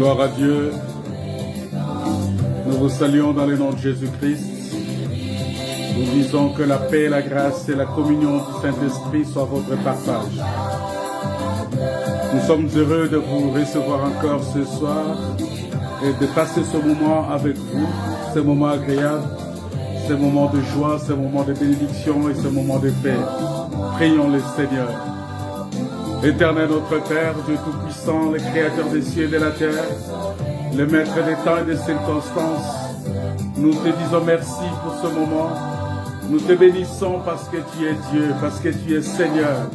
Gloire à Dieu. Nous vous saluons dans le nom de Jésus-Christ. Nous disons que la paix, la grâce et la communion du Saint-Esprit soient votre partage. Nous sommes heureux de vous recevoir encore ce soir et de passer ce moment avec vous, ce moment agréable, ce moment de joie, ce moment de bénédiction et ce moment de paix. Prions le Seigneur. Éternel notre Père, Dieu Tout-Puissant, le Créateur des cieux et de la terre, le Maître des temps et des circonstances, nous te disons merci pour ce moment. Nous te bénissons parce que tu es Dieu, parce que tu es Seigneur,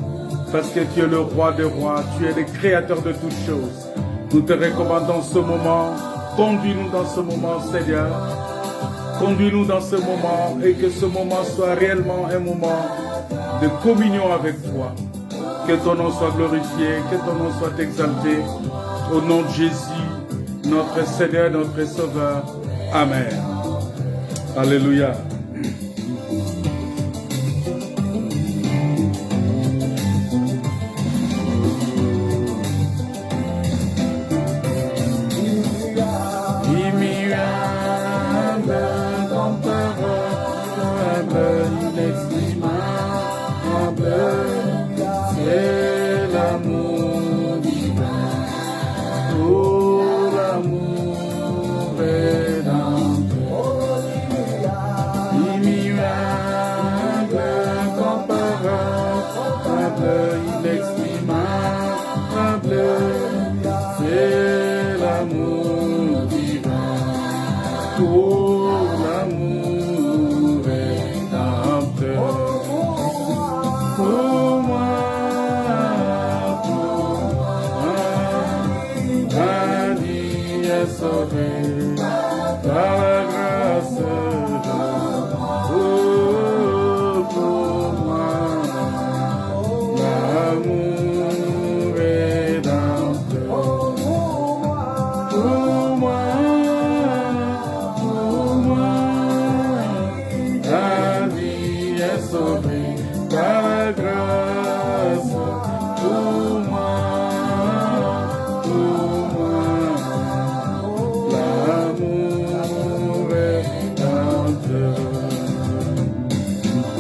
parce que tu es le Roi des rois, tu es le Créateur de toutes choses. Nous te recommandons ce moment. Conduis-nous dans ce moment, Seigneur. Conduis-nous dans ce moment et que ce moment soit réellement un moment de communion avec toi. Que ton nom soit glorifié, que ton nom soit exalté. Au nom de Jésus, notre Seigneur, notre Sauveur. Amen. Alléluia.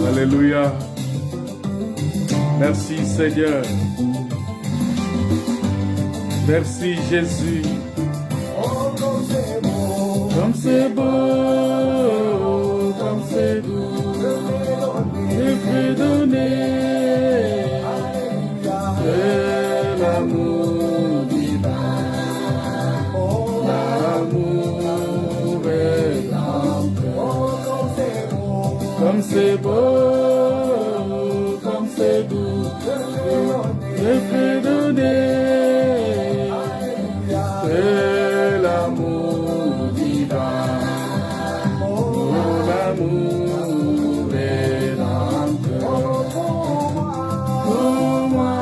Alléluia. Merci Seigneur. Merci Jésus. Comme c'est beau, comme c'est doux, le fait donner, c'est l'amour divin. L'amour est comme c'est beau, comme c'est doux, le fait donner, c'est l'amour divin. Oh, l'amour est pour moi,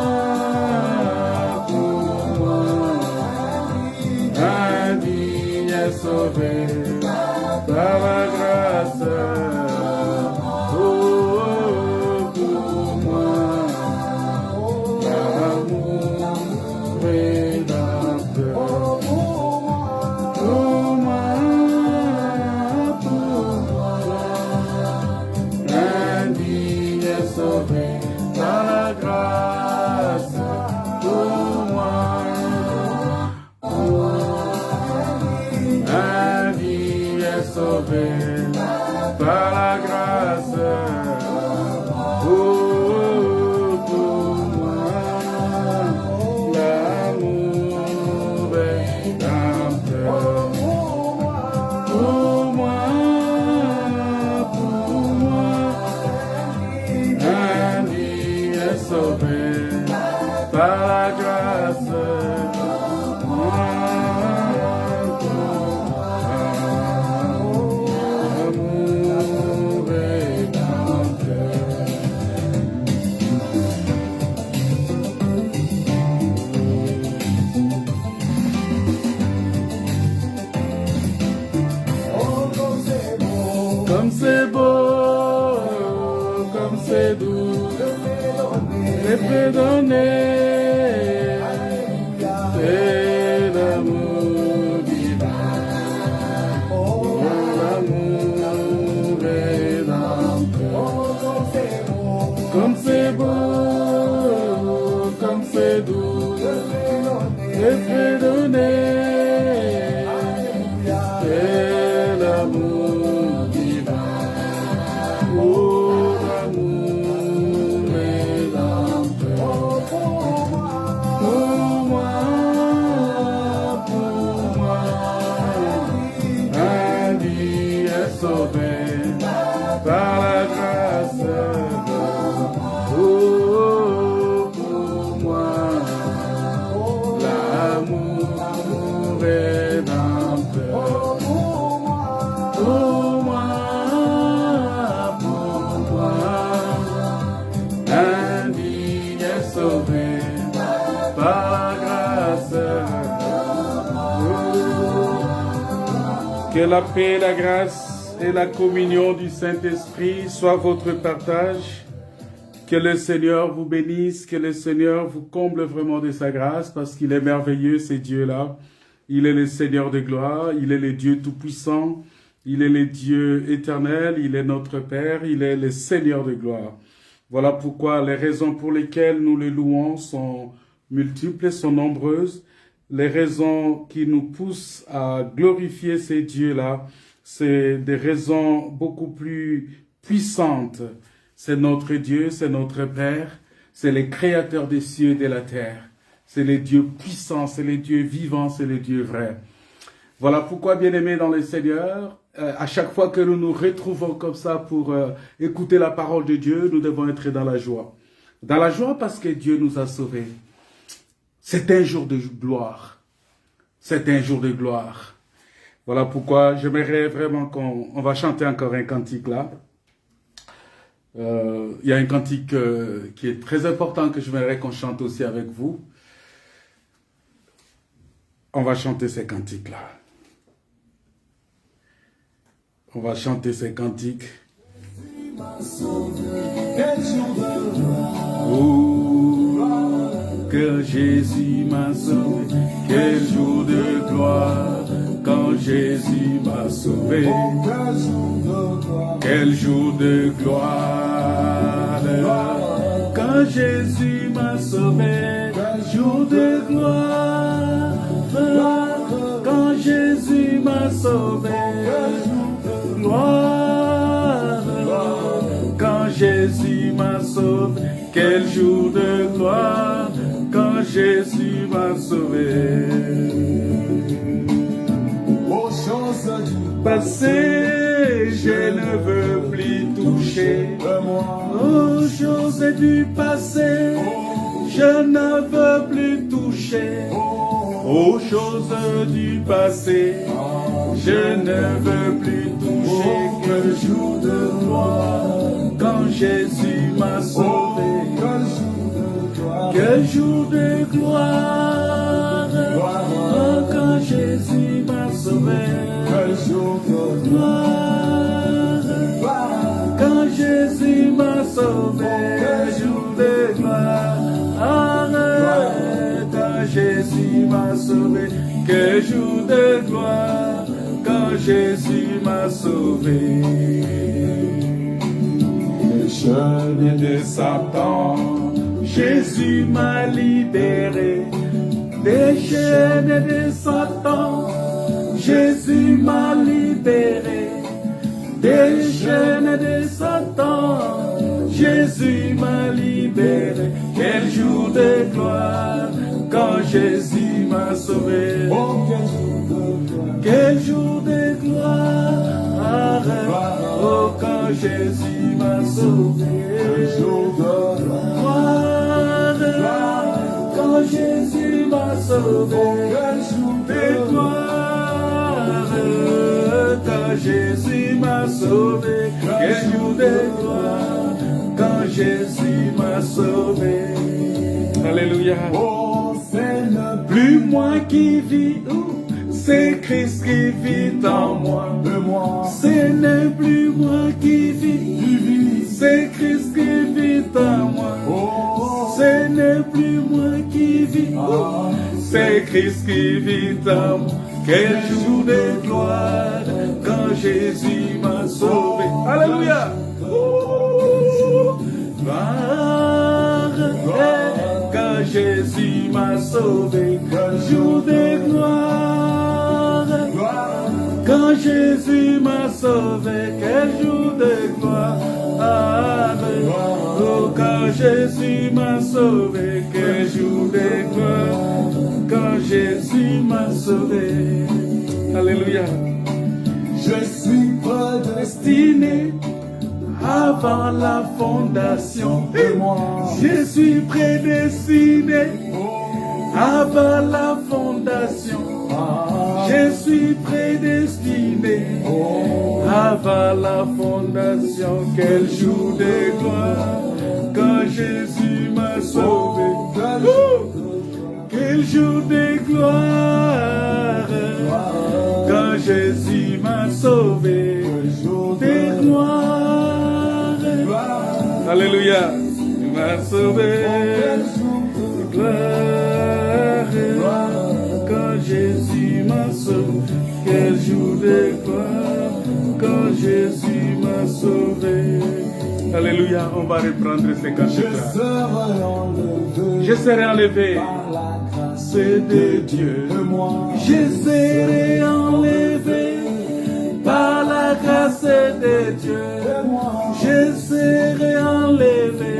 un vie est sauvé par la grâce. Par la grâce, oh, pour moi, l'amour est pour moi, un vie est sauvé par la grâce. Comme c'est beau, comme c'est doux, le fait donner, c'est l'amour pardonné. C'est l'amour divin. Oh, l'amour rédempteur. Pour moi, un vie est sauvé par la grâce de Dieu. Oh, pour moi, l'amour rédempteur. Pour moi, un vie est sauvé par la grâce de Dieu. Que la paix, la grâce et la communion du Saint-Esprit soient votre partage. Que le Seigneur vous bénisse, que le Seigneur vous comble vraiment de sa grâce, parce qu'il est merveilleux, ce Dieu-là. Il est le Seigneur de gloire, il est le Dieu tout-puissant, il est le Dieu éternel, il est notre Père, il est le Seigneur de gloire. Voilà pourquoi les raisons pour lesquelles nous le louons sont multiples, sont nombreuses. Les raisons qui nous poussent à glorifier ces dieux-là, c'est des raisons beaucoup plus puissantes. C'est notre Dieu, c'est notre Père, c'est le Créateur des cieux et de la terre. C'est le Dieu puissant, c'est le Dieu vivant, c'est le Dieu vrai. Voilà pourquoi, bien-aimés dans le Seigneur, à chaque fois que nous nous retrouvons comme ça pour écouter la parole de Dieu, nous devons être dans la joie. Dans la joie parce que Dieu nous a sauvés. C'est un jour de gloire. C'est un jour de gloire. Voilà pourquoi j'aimerais vraiment qu'on va chanter encore un cantique là. Il y a un cantique qui est très important que j'aimerais qu'on chante aussi avec vous. On va chanter ces cantiques-là. On va chanter ces cantiques. Oh, que Jésus m'a sauvé, quel jour de gloire, quand Jésus m'a sauvé, quel jour de gloire, quand Jésus m'a sauvé, jour de gloire, quand Jésus m'a sauvé, gloire, quand Jésus m'a sauvé, quel jour de gloire, quand Jésus m'a sauvé. Aux choses du passé, je ne veux plus toucher. Aux choses du passé, je ne veux plus toucher. Aux choses du passé, je ne veux plus toucher. Quel jour de gloire, quand Jésus m'a sauvé. Quel jour de gloire, quand Jésus m'a sauvé. Quel jour de gloire, quand Jésus m'a sauvé. Quel jour de gloire, quand Jésus m'a sauvé. Quel jour de gloire, quand Jésus m'a sauvé. Les chaînes de Satan, Jésus m'a libéré. Des chaînes de Satan, Jésus m'a libéré. Des chaînes de Satan, Jésus m'a libéré. Quel jour de gloire, quand Jésus m'a sauvé. Quel jour de gloire, oh, quand Jésus m'a sauvé. Quel jour de gloire, quand Jésus m'a sauvé. Quel jour de gloire, quand Jésus m'a sauvé. Quel jour de gloire, quand Jésus m'a sauvé. Alléluia. Oh, c'est ne plus moi qui vis, c'est Christ qui vit en moi. Ce n'est plus moi qui vis, c'est Christ qui vit en moi. Ce n'est plus moi qui vis, c'est Christ qui vit en moi. Quel jour de gloire, quand Jésus m'a sauvé. Alléluia. Gloire, quand Jésus m'a sauvé. Quel jour de gloire. Quand Jésus m'a sauvé, quel jour de gloire. Oh, quand Jésus m'a sauvé, quel jour de gloire. Quand Jésus m'a sauvé. Alléluia. Je suis prédestiné avant la fondation de moi. Je suis prédestiné avant la fondation. Je suis prédestiné avant la fondation. Quel jour de gloire quand Jésus m'a sauvé. Quel jour de gloire quand Jésus m'a sauvé. Quel jour de gloire. Alléluia. Il m'a sauvé. Gloire quand Jésus m'a sauvé. Quel jour de gloire quand Jésus m'a sauvé. Alléluia, on va reprendre ces cantiques-là. Je serai enlevé par la grâce de Dieu. Je serai enlevé par la grâce de Dieu. Je serai enlevé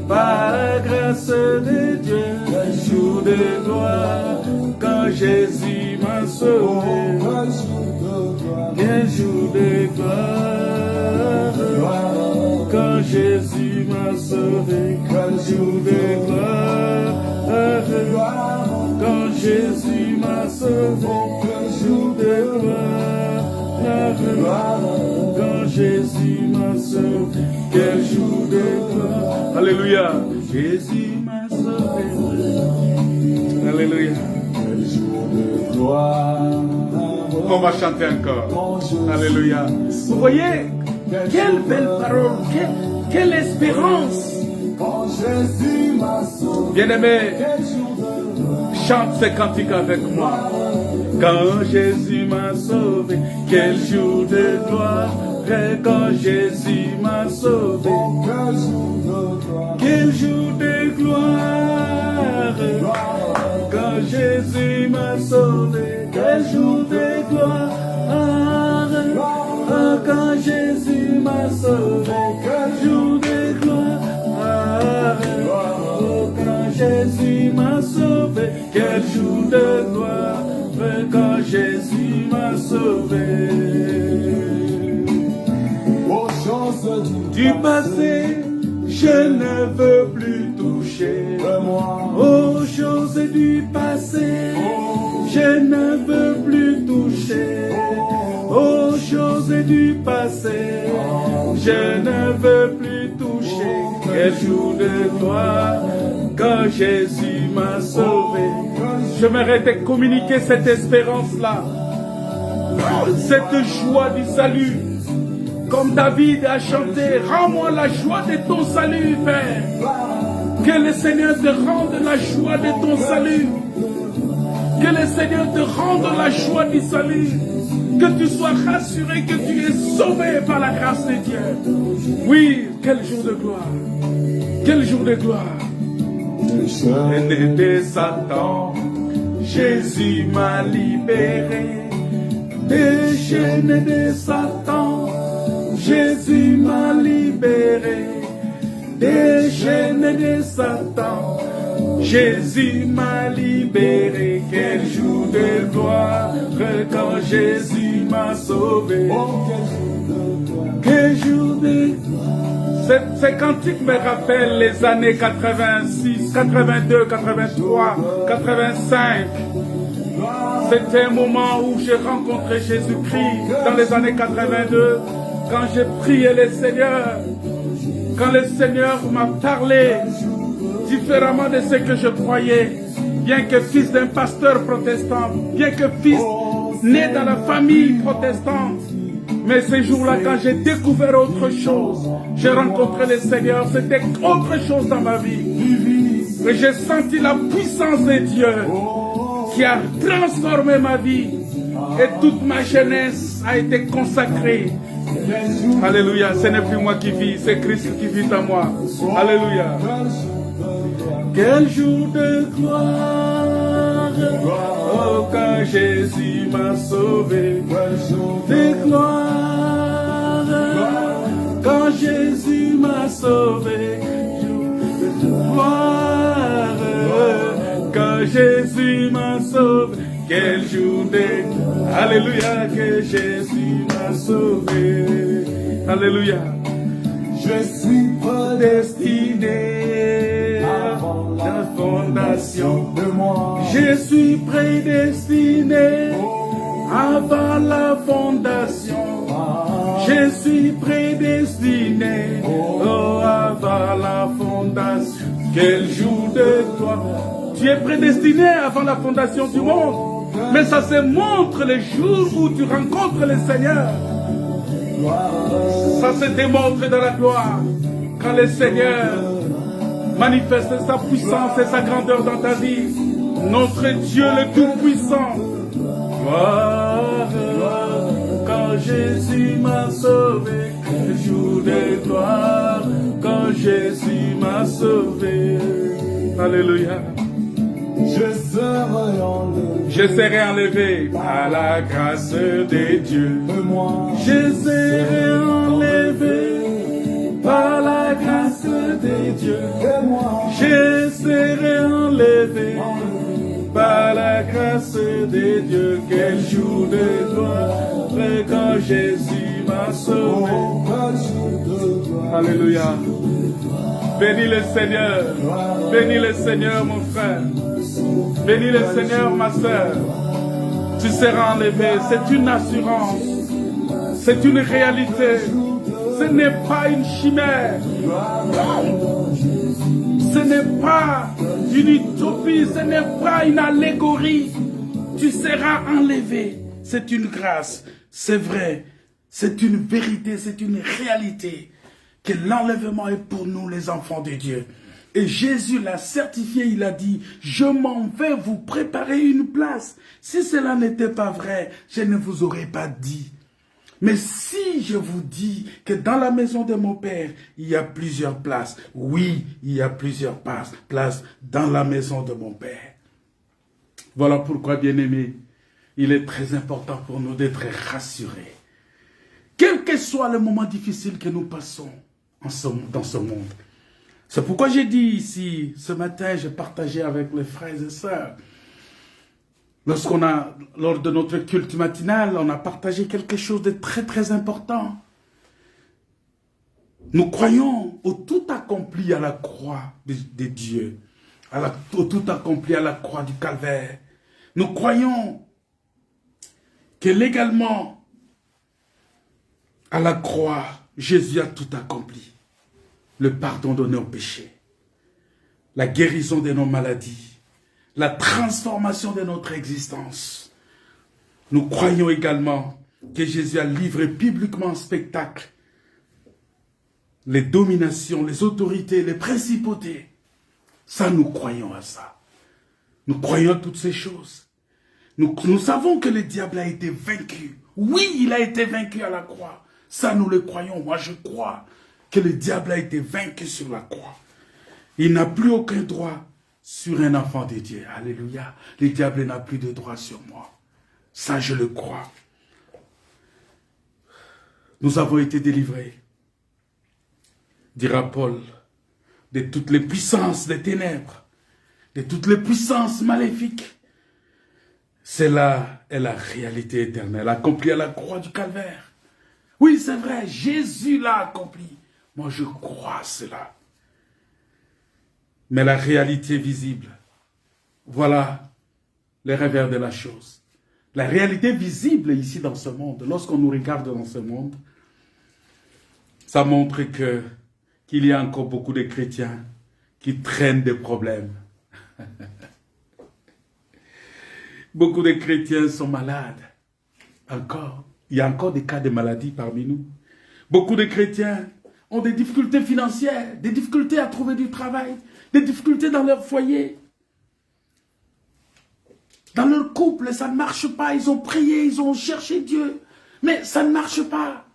par la grâce de Dieu. Quel jour de gloire quand Jésus m'a sauvé. Quel jour de gloire quand Jésus m'a sauvé. Quel jour de gloire quand Jésus m'a sauvé. Quel jour de gloire quand Jésus m'a sauvé. Quel jour de gloire. Alléluia. Jésus m'a sauvé. Alléluia. Quel jour de gloire. On va chanter encore. Alléluia. Vous voyez, quelle belle parole, quelle espérance. Bien-aimé, chante ces cantiques avec moi. Quand Jésus m'a sauvé, quel jour de gloire. Quand Jésus m'a sauvé, quel jour de gloire. Quand Jésus m'a sauvé, quel jour de gloire. Quand Jésus m'a sauvé, quel jour de gloire. Quand Jésus m'a sauvé, quel jour de gloire. Quand Jésus m'a sauvé. Aux choses du passé, je ne veux plus toucher. Aux choses du passé, je ne veux plus toucher. Aux choses du passé, je ne veux plus toucher. Quel jour de gloire quand Jésus m'a sauvé. J'aimerais te communiquer cette espérance-là, cette joie du salut. Comme David a chanté, rends-moi la joie de ton salut, Père. Que le Seigneur te rende la joie de ton salut. Que le Seigneur te rende la joie du salut. Que tu sois rassuré que tu es sauvé par la grâce de Dieu. Oui, quel jour de gloire. Quel jour de gloire. Aîné de Satan, Jésus m'a libéré. Des chaînes de Satan, Jésus m'a libéré. Des chaînes de Satan, Jésus m'a libéré. Quel jour de gloire quand Jésus m'a sauvé. Quel jour de gloire. Ces cantiques me rappellent les années 86, 82, 83, 85. C'était un moment où j'ai rencontré Jésus-Christ dans les années 82, quand j'ai prié le Seigneur, quand le Seigneur m'a parlé différemment de ce que je croyais, bien que fils d'un pasteur protestant, bien que fils né dans la famille protestante. Mais ces jours-là, quand j'ai découvert autre chose, j'ai rencontré le Seigneur, c'était autre chose dans ma vie. Et j'ai senti la puissance de Dieu qui a transformé ma vie. Et toute ma jeunesse a été consacrée. Alléluia, ce n'est plus moi qui vis, c'est Christ qui vit en moi. Alléluia. Quel jour de gloire, oh, quand Jésus m'a sauvé. De gloire, quand Jésus m'a sauvé. De gloire, quand Jésus m'a sauvé. Quel jour de gloire, alléluia, que Jésus m'a sauvé. Alléluia. Je suis prédestiné avant la fondation de moi. Je suis prédestiné avant la fondation. Je suis prédestiné avant la fondation. Quel jour de gloire. Tu es prédestiné avant la fondation du monde. Mais ça se montre les jours où tu rencontres le Seigneur. Ça se démontre dans la gloire quand le Seigneur manifeste sa puissance et sa grandeur dans ta vie. Notre Dieu le Tout-Puissant. Gloire, quand Jésus m'a sauvé. Le jour de gloire, quand Jésus m'a sauvé. Alléluia. Je serai enlevé par la grâce de Dieu. Je serai enlevé par la grâce de Dieu. Je serai enlevé par la grâce de Dieu. Quel jour de gloire quand Jésus m'a sauvé. Alléluia. Bénis le Seigneur. Bénis le Seigneur, mon frère. Bénis le Seigneur, ma soeur. Tu seras enlevé. C'est une assurance. C'est une réalité. Ce n'est pas une chimère. Ce n'est pas une utopie. Ce n'est pas une allégorie. Tu seras enlevé. C'est une grâce. C'est vrai. C'est une vérité. C'est une réalité. Que l'enlèvement est pour nous, les enfants de Dieu. Et Jésus l'a certifié, il a dit, je m'en vais vous préparer une place. Si cela n'était pas vrai, je ne vous aurais pas dit. Mais si je vous dis que dans la maison de mon Père, il y a plusieurs places. Oui, il y a plusieurs places dans la maison de mon Père. Voilà pourquoi, bien-aimés, il est très important pour nous d'être rassurés. Quel que soit le moment difficile que nous passons dans ce monde. C'est pourquoi j'ai dit ici, ce matin, j'ai partagé avec les frères et sœurs. Lors de notre culte matinal, on a partagé quelque chose de très très important. Nous croyons au tout accompli à la croix de Dieu, au tout accompli à la croix du calvaire. Nous croyons que légalement, à la croix, Jésus a tout accompli. Le pardon de nos péchés, la guérison de nos maladies, la transformation de notre existence. Nous croyons également que Jésus a livré publiquement en spectacle les dominations, les autorités, les principautés. Ça, nous croyons à ça. Nous croyons à toutes ces choses. Nous savons que le diable a été vaincu. Oui, il a été vaincu à la croix. Ça, nous le croyons. Moi, je crois que le diable a été vaincu sur la croix. Il n'a plus aucun droit sur un enfant de Dieu. Alléluia. Le diable n'a plus de droit sur moi. Ça, je le crois. Nous avons été délivrés, dira Paul, de toutes les puissances des ténèbres, de toutes les puissances maléfiques. Cela est la réalité éternelle, accomplie à la croix du calvaire. Oui, c'est vrai, Jésus l'a accompli. Moi, je crois cela. Mais la réalité visible, voilà le revers de la chose. La réalité visible ici dans ce monde, lorsqu'on nous regarde dans ce monde, ça montre qu'il y a encore beaucoup de chrétiens qui traînent des problèmes. Beaucoup de chrétiens sont malades. Encore. Il y a encore des cas de maladie parmi nous. Beaucoup de chrétiens ont des difficultés financières, des difficultés à trouver du travail, des difficultés dans leur foyer. Dans leur couple, ça ne marche pas. Ils ont prié, ils ont cherché Dieu, mais ça ne marche pas.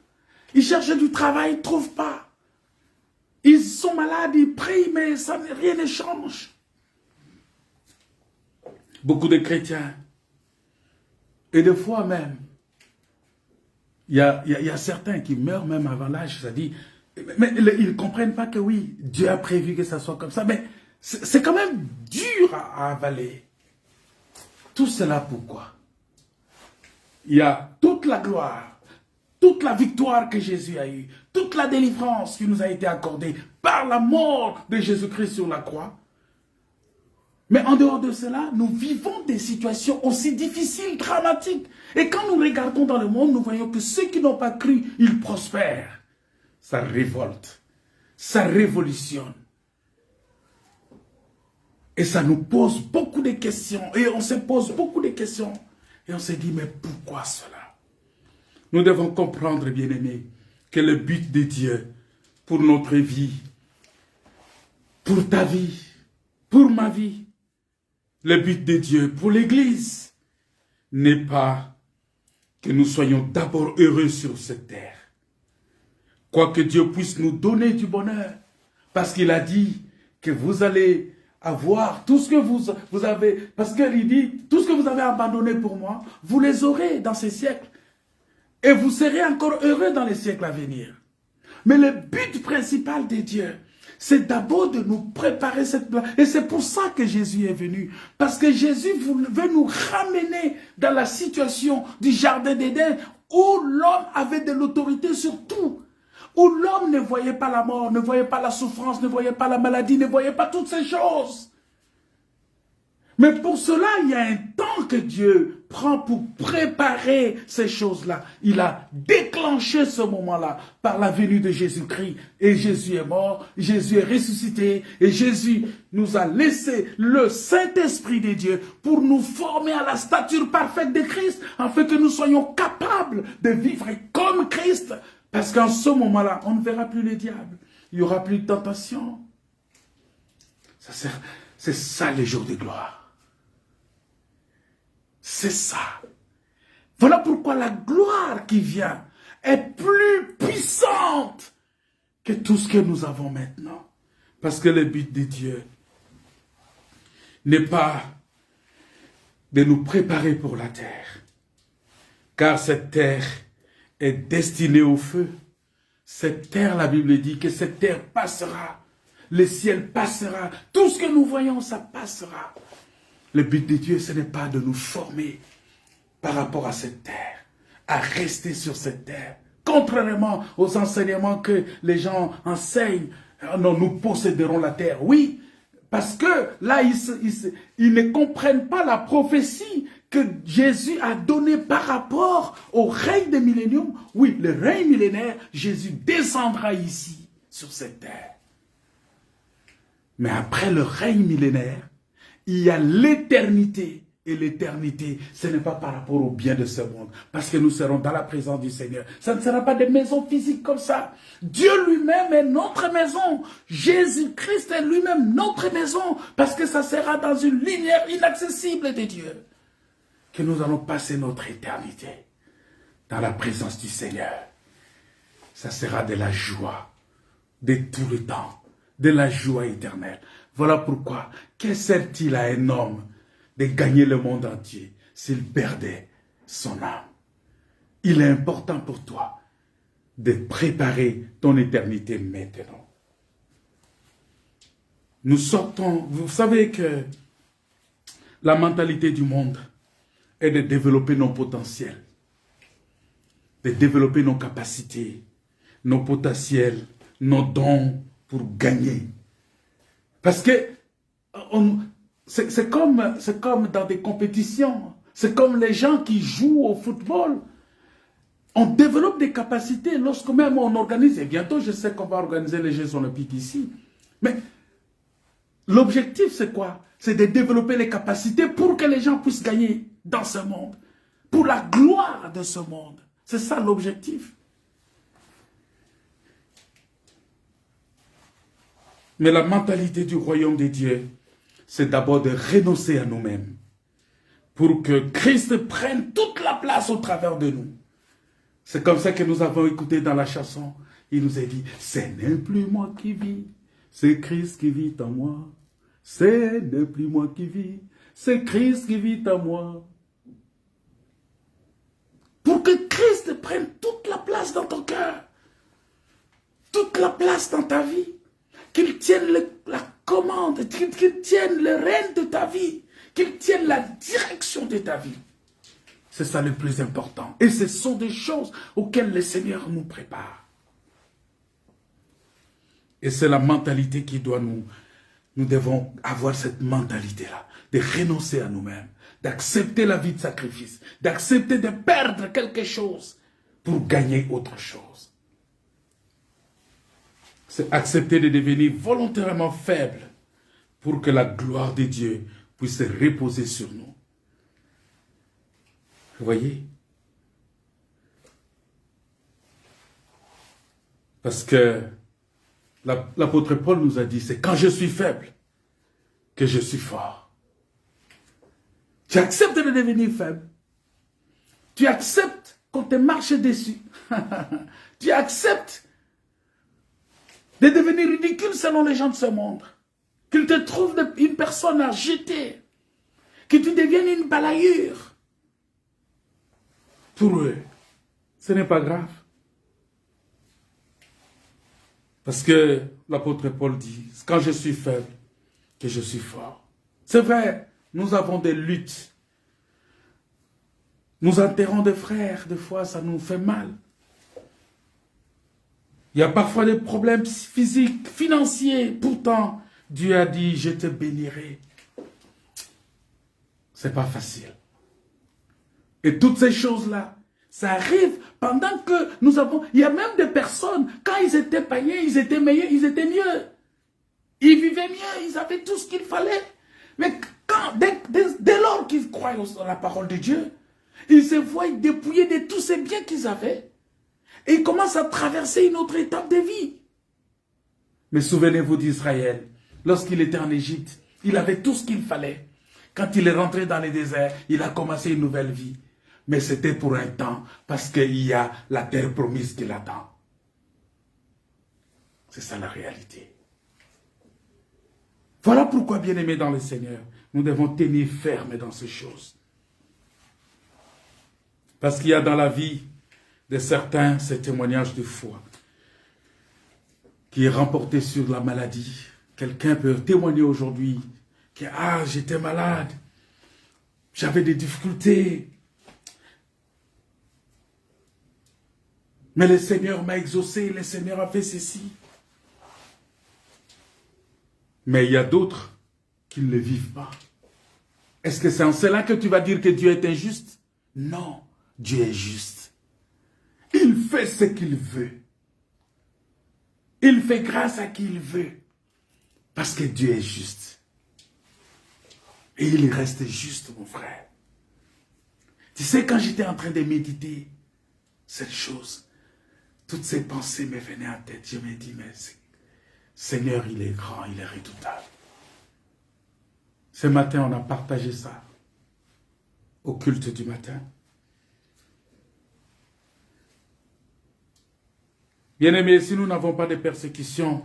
Ils cherchent du travail, ils ne trouvent pas. Ils sont malades, ils prient, mais rien ne change. Beaucoup de chrétiens. Et des fois même, il y a certains qui meurent même avant l'âge, c'est-à-dire, mais ils ne comprennent pas que oui, Dieu a prévu que ça soit comme ça, mais c'est quand même dur à avaler. Tout cela pourquoi? Il y a toute la gloire, toute la victoire que Jésus a eue, toute la délivrance qui nous a été accordée par la mort de Jésus-Christ sur la croix. Mais en dehors de cela, nous vivons des situations aussi difficiles, dramatiques. Et quand nous regardons dans le monde, nous voyons que ceux qui n'ont pas cru, ils prospèrent. Ça révolte, ça révolutionne. Et ça nous pose beaucoup de questions. Et on se pose beaucoup de questions. Et on se dit, mais pourquoi cela? Nous devons comprendre, bien-aimés, que le but de Dieu pour notre vie, pour ta vie, pour ma vie, le but de Dieu pour l'Église n'est pas que nous soyons d'abord heureux sur cette terre. Quoique Dieu puisse nous donner du bonheur, parce qu'il a dit que vous allez avoir tout ce que vous avez, parce qu'il dit, tout ce que vous avez abandonné pour moi, vous les aurez dans ces siècles. Et vous serez encore heureux dans les siècles à venir. Mais le but principal de Dieu, c'est d'abord de nous préparer cette place. Et c'est pour ça que Jésus est venu. Parce que Jésus veut nous ramener dans la situation du jardin d'Éden où l'homme avait de l'autorité sur tout. Où l'homme ne voyait pas la mort, ne voyait pas la souffrance, ne voyait pas la maladie, ne voyait pas toutes ces choses. Mais pour cela, il y a un temps que Dieu prend pour préparer ces choses-là. Il a déclenché ce moment-là par la venue de Jésus-Christ. Et Jésus est mort, Jésus est ressuscité, et Jésus nous a laissé le Saint-Esprit de Dieu pour nous former à la stature parfaite de Christ, afin que nous soyons capables de vivre comme Christ. Parce qu'en ce moment-là, on ne verra plus le diable. Il n'y aura plus de tentation. C'est ça les jours de gloire. C'est ça. Voilà pourquoi la gloire qui vient est plus puissante que tout ce que nous avons maintenant. Parce que le but de Dieu n'est pas de nous préparer pour la terre. Car cette terre est destinée au feu. Cette terre, la Bible dit que cette terre passera. Le ciel passera. Tout ce que nous voyons, ça passera. Le but de Dieu, ce n'est pas de nous former par rapport à cette terre, à rester sur cette terre. Contrairement aux enseignements que les gens enseignent, non, nous posséderons la terre. Oui, parce que là, ils ne comprennent pas la prophétie que Jésus a donnée par rapport au règne des milléniums. Oui, le règne millénaire, Jésus descendra ici, sur cette terre. Mais après le règne millénaire, il y a l'éternité. Et l'éternité, ce n'est pas par rapport au bien de ce monde. Parce que nous serons dans la présence du Seigneur. Ça ne sera pas des maisons physiques comme ça. Dieu lui-même est notre maison. Jésus-Christ est lui-même notre maison. Parce que ça sera dans une lumière inaccessible de Dieu que nous allons passer notre éternité dans la présence du Seigneur. Ça sera de la joie de tout le temps. De la joie éternelle. Voilà pourquoi, que sert-il à un homme de gagner le monde entier s'il perdait son âme? Il est important pour toi de préparer ton éternité maintenant. Nous sortons, vous savez que la mentalité du monde est de développer nos potentiels, de développer nos capacités, nos potentiels, nos dons pour gagner. Parce que c'est comme dans des compétitions. C'est comme les gens qui jouent au football. On développe des capacités lorsque même on organise. Et bientôt, je sais qu'on va organiser les Jeux olympiques ici. Mais l'objectif, c'est quoi? C'est de développer les capacités pour que les gens puissent gagner dans ce monde. Pour la gloire de ce monde. C'est ça l'objectif. Mais la mentalité du royaume de Dieu, c'est d'abord de renoncer à nous-mêmes pour que Christ prenne toute la place au travers de nous. C'est comme ça que nous avons écouté dans la chanson. Il nous a dit, ce n'est plus moi qui vis, c'est Christ qui vit en moi. Ce n'est plus moi qui vis, c'est Christ qui vit en moi. Pour que Christ prenne toute la place dans ton cœur, toute la place dans ta vie, qu'il tienne la commande, qu'il tienne le règne de ta vie, qu'il tienne la direction de ta vie. C'est ça le plus important. Et ce sont des choses auxquelles le Seigneur nous prépare. Et c'est la mentalité qui doit nous devons avoir cette mentalité-là, de renoncer à nous-mêmes, d'accepter la vie de sacrifice, d'accepter de perdre quelque chose pour gagner autre chose. C'est accepter de devenir volontairement faible pour que la gloire de Dieu puisse se reposer sur nous. Vous voyez? Parce que l'apôtre Paul nous a dit, c'est quand je suis faible que je suis fort. Tu acceptes de devenir faible. Tu acceptes qu'on te marche dessus. Tu acceptes de devenir ridicule selon les gens de ce monde. Qu'ils te trouvent une personne à jeter. Que tu deviennes une balayure. Pour eux, ce n'est pas grave. Parce que l'apôtre Paul dit, quand je suis faible, que je suis fort. C'est vrai, nous avons des luttes. Nous enterrons des frères, des fois ça nous fait mal. Il y a parfois des problèmes physiques, financiers. Pourtant, Dieu a dit, je te bénirai. C'est pas facile. Et toutes ces choses-là, ça arrive pendant que nous avons... Il y a même des personnes, quand ils étaient païens, ils étaient meilleurs, ils étaient mieux. Ils vivaient mieux, ils avaient tout ce qu'il fallait. Mais dès lors qu'ils croient dans la parole de Dieu, ils se voient dépouillés de tous ces biens qu'ils avaient. Et ils commencent à traverser une autre étape de vie. Mais souvenez-vous d'Israël. Lorsqu'il était en Égypte, il avait tout ce qu'il fallait. Quand il est rentré dans les déserts, il a commencé une nouvelle vie. Mais c'était pour un temps, parce qu'il y a la terre promise qui l'attend. C'est ça la réalité. Voilà pourquoi, bien-aimés dans le Seigneur, nous devons tenir ferme dans ces choses. Parce qu'il y a dans la vie de certains ces témoignages de foi qui est remporté sur la maladie. Quelqu'un peut témoigner aujourd'hui que « Ah, j'étais malade, j'avais des difficultés. Mais le Seigneur m'a exaucé, le Seigneur a fait ceci. » Mais il y a d'autres qui ne le vivent pas. Est-ce que c'est en cela que tu vas dire que Dieu est injuste? Non, Dieu est juste. Il fait ce qu'il veut. Il fait grâce à qui il veut. Parce que Dieu est juste. Et il reste juste, mon frère. Tu sais, quand j'étais en train de méditer cette chose, toutes ces pensées me venaient en tête. Je me dis, mais Seigneur, il est grand, il est redoutable. Ce matin, on a partagé ça au culte du matin. Bien-aimés, si nous n'avons pas de persécutions,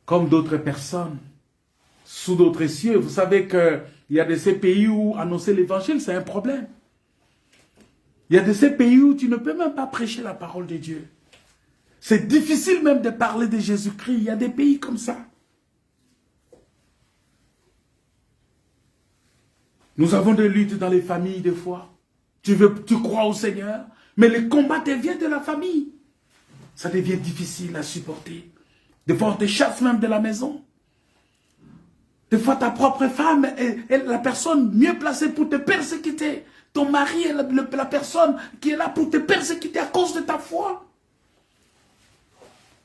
comme d'autres personnes, sous d'autres cieux, vous savez qu'il y a de ces pays où annoncer l'évangile, c'est un problème. Il y a de ces pays où tu ne peux même pas prêcher la parole de Dieu. C'est difficile même de parler de Jésus-Christ. Il y a des pays comme ça. Nous avons des luttes dans les familles des fois. Tu crois au Seigneur, mais le combat te vient de la famille. Ça devient difficile à supporter. Des fois, on te chasse même de la maison. Des fois, ta propre femme est la personne mieux placée pour te persécuter. Ton mari est la personne qui est là pour te persécuter à cause de ta foi.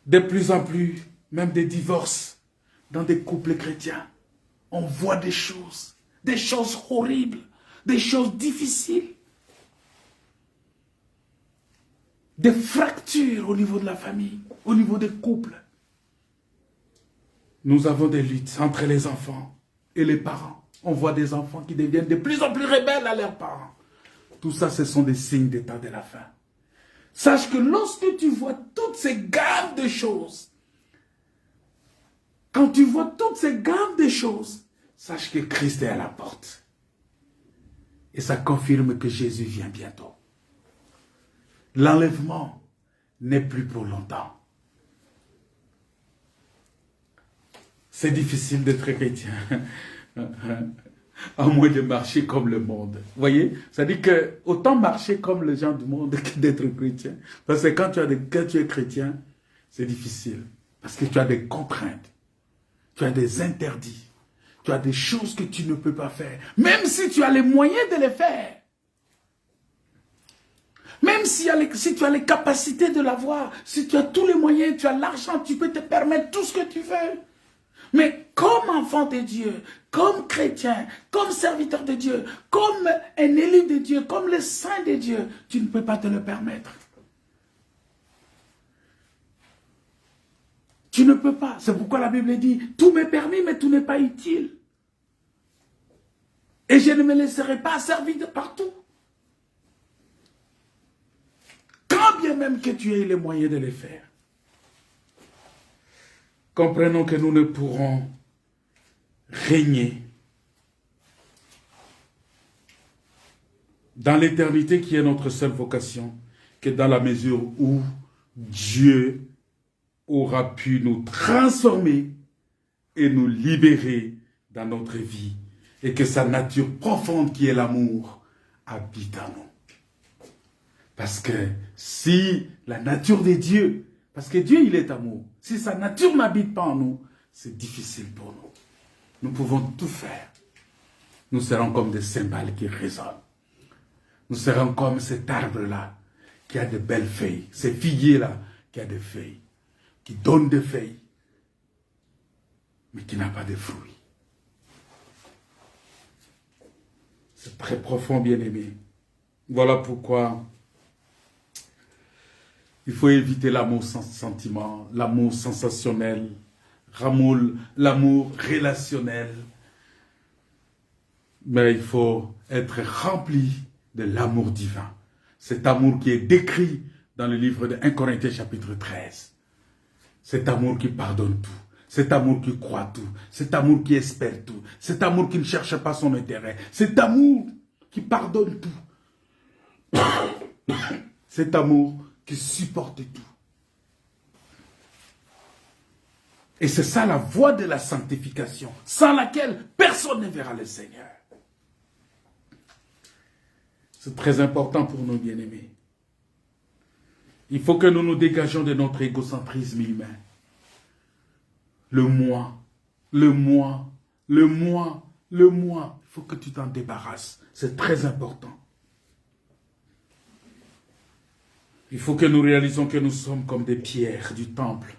De plus en plus, même des divorces dans des couples chrétiens. On voit des choses horribles, des choses difficiles. Des fractures au niveau de la famille, au niveau des couples. Nous avons des luttes entre les enfants et les parents. On voit des enfants qui deviennent de plus en plus rebelles à leurs parents. Tout ça, ce sont des signes des temps de la fin. Sache que lorsque tu vois toutes ces gammes de choses, quand tu vois toutes ces gammes de choses, sache que Christ est à la porte. Et ça confirme que Jésus vient bientôt. L'enlèvement n'est plus pour longtemps. C'est difficile d'être chrétien, à moins de marcher comme le monde. Vous voyez, ça dit que autant marcher comme les gens du monde que d'être chrétien. Parce que quand tu es chrétien, c'est difficile. Parce que tu as des contraintes, tu as des interdits, tu as des choses que tu ne peux pas faire. Même si tu as les moyens de les faire. Même si tu as les capacités de l'avoir, si tu as tous les moyens, tu as l'argent, tu peux te permettre tout ce que tu veux. Mais comme enfant de Dieu, comme chrétien, comme serviteur de Dieu, comme un élu de Dieu, comme le saint de Dieu, tu ne peux pas te le permettre. Tu ne peux pas. C'est pourquoi la Bible dit, tout m'est permis, mais tout n'est pas utile. Et je ne me laisserai pas servir de partout. Quand bien même que tu aies les moyens de les faire. Comprenons que nous ne pourrons régner dans l'éternité qui est notre seule vocation, que dans la mesure où Dieu aura pu nous transformer et nous libérer dans notre vie, et que sa nature profonde qui est l'amour habite en nous. Parce que si la nature de Dieu, parce que Dieu il est amour, si sa nature n'habite pas en nous, c'est difficile pour nous. Nous pouvons tout faire. Nous serons comme des cymbales qui résonnent. Nous serons comme cet arbre-là qui a de belles feuilles, ce figuier-là qui a des feuilles, qui donne des feuilles, mais qui n'a pas de fruits. C'est très profond, bien-aimé. Voilà pourquoi il faut éviter l'amour sans sentiment, l'amour sensationnel, l'amour relationnel. Mais il faut être rempli de l'amour divin. Cet amour qui est décrit dans le livre de 1 Corinthiens chapitre 13. Cet amour qui pardonne tout. Cet amour qui croit tout. Cet amour qui espère tout. Cet amour qui ne cherche pas son intérêt. Cet amour qui pardonne tout. Cet amour qui supporte tout. Et c'est ça la voie de la sanctification, sans laquelle personne ne verra le Seigneur. C'est très important pour nous, bien-aimés. Il faut que nous nous dégagions de notre égocentrisme humain. Le moi, le moi, le moi, le moi. Il faut que tu t'en débarrasses. C'est très important. Il faut que nous réalisions que nous sommes comme des pierres du temple.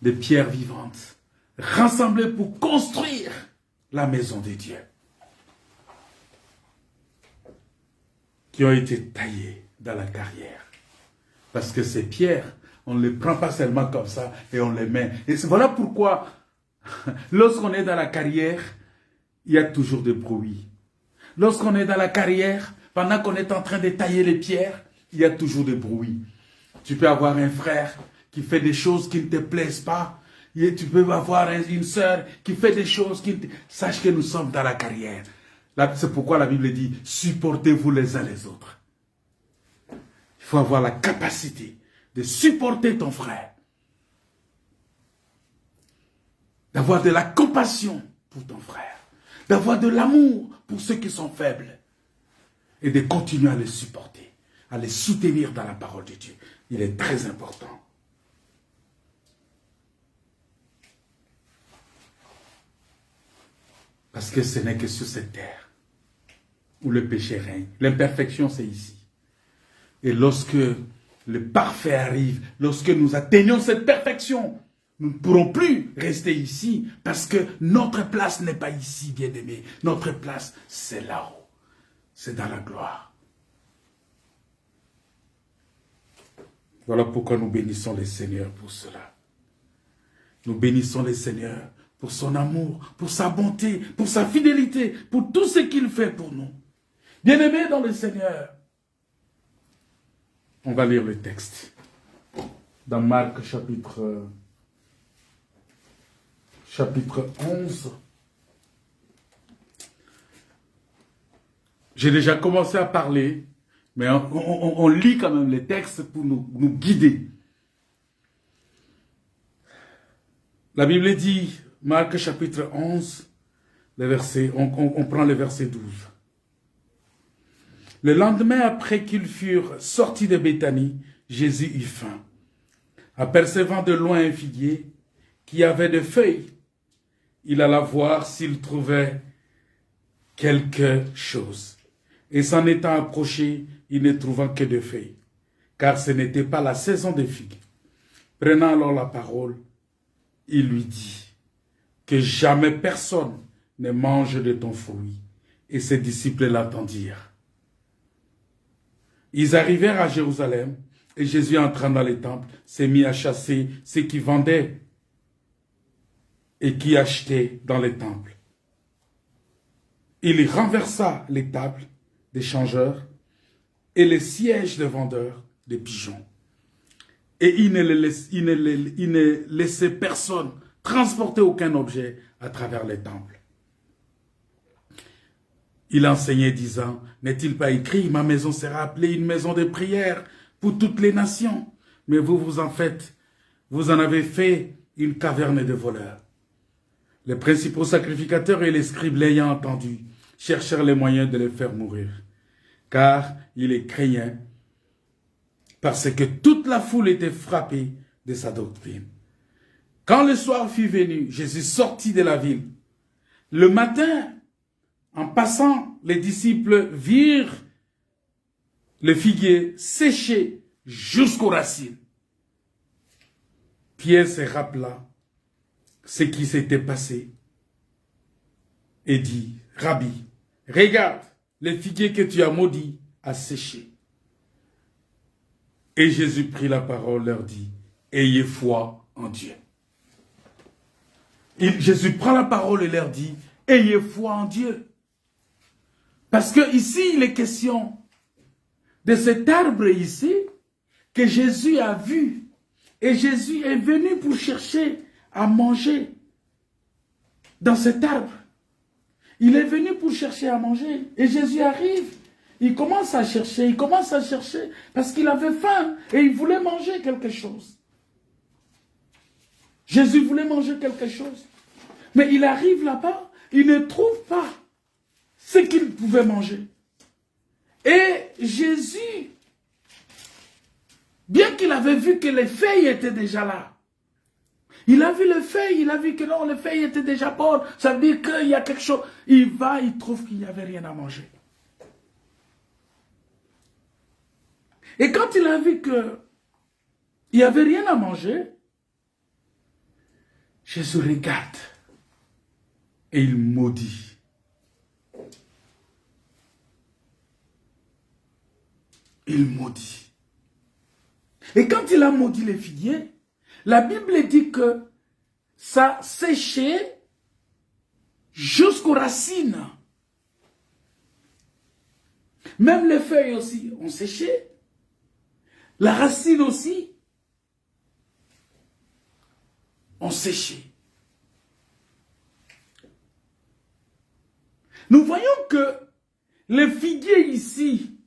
Des pierres vivantes. Rassemblées pour construire la maison de Dieu. Qui ont été taillées dans la carrière. Parce que ces pierres, on ne les prend pas seulement comme ça et on les met. Et voilà pourquoi, lorsqu'on est dans la carrière, il y a toujours des bruits. Lorsqu'on est dans la carrière, pendant qu'on est en train de tailler les pierres, il y a toujours des bruits. Tu peux avoir un frère qui fait des choses qui ne te plaisent pas. Et tu peux avoir une sœur qui fait des choses qui ne te... Sache que nous sommes dans la carrière. C'est pourquoi la Bible dit, supportez-vous les uns les autres. Il faut avoir la capacité de supporter ton frère. D'avoir de la compassion pour ton frère. D'avoir de l'amour pour ceux qui sont faibles. Et de continuer à les supporter. À les soutenir dans la parole de Dieu. Il est très important. Parce que ce n'est que sur cette terre où le péché règne. L'imperfection, c'est ici. Et lorsque le parfait arrive, lorsque nous atteignons cette perfection, nous ne pourrons plus rester ici parce que notre place n'est pas ici, bien-aimés. Notre place, c'est là-haut. C'est dans la gloire. Voilà pourquoi nous bénissons le Seigneur pour cela. Nous bénissons le Seigneur pour son amour, pour sa bonté, pour sa fidélité, pour tout ce qu'il fait pour nous. Bien-aimés dans le Seigneur, on va lire le texte. Dans Marc chapitre 11, J'ai déjà commencé à parler, mais on lit quand même les textes pour nous guider. La Bible dit, Marc chapitre 11, on prend le verset 12. Le lendemain, après qu'ils furent sortis de Béthanie, Jésus eut faim. Apercevant de loin un figuier qui avait des feuilles, il alla voir s'il trouvait quelque chose. Et s'en étant approché, il ne trouva que des feuilles, car ce n'était pas la saison des figues. Prenant alors la parole, il lui dit que jamais personne ne mange de ton fruit. Et ses disciples l'attendirent. Ils arrivèrent à Jérusalem, et Jésus, entrant dans les temples, s'est mis à chasser ceux qui vendaient et qui achetaient dans les temples. Il renversa les tables des changeurs et les sièges des vendeurs de pigeons. Et il ne laissait personne transporter aucun objet à travers les temples. Il enseignait disant, n'est-il pas écrit, ma maison sera appelée une maison de prière pour toutes les nations, mais vous en avez fait une caverne de voleurs. Les principaux sacrificateurs et les scribes l'ayant entendu, cherchèrent les moyens de le faire mourir, car il les craignait, parce que toute la foule était frappée de sa doctrine. Quand le soir fut venu, Jésus sortit de la ville. Le matin, en passant, les disciples virent le figuier séché jusqu'aux racines. Pierre se rappela ce qui s'était passé et dit, Rabbi, regarde, le figuier que tu as maudit a séché. Et Jésus prit la parole, leur dit, ayez foi en Dieu. Jésus prend la parole et leur dit, ayez foi en Dieu. Parce que ici, il est question de cet arbre ici que Jésus a vu. Et Jésus est venu pour chercher à manger dans cet arbre. Il est venu pour chercher à manger. Et Jésus arrive. Il commence à chercher, parce qu'il avait faim et il voulait manger quelque chose. Jésus voulait manger quelque chose. Mais il arrive là-bas, il ne trouve pas ce qu'il pouvait manger. Et Jésus, bien qu'il avait vu que les feuilles étaient déjà là, il a vu les feuilles, il a vu que non, les feuilles étaient déjà bonnes, ça veut dire qu'il y a quelque chose. Il va, il trouve qu'il n'y avait rien à manger. Et quand il a vu qu'il n'y avait rien à manger, Jésus regarde et il maudit. Il maudit. Et quand il a maudit les figuiers, la Bible dit que ça séchait jusqu'aux racines. Même les feuilles aussi ont séché. La racine aussi ont séché. Nous voyons que les figuiers ici,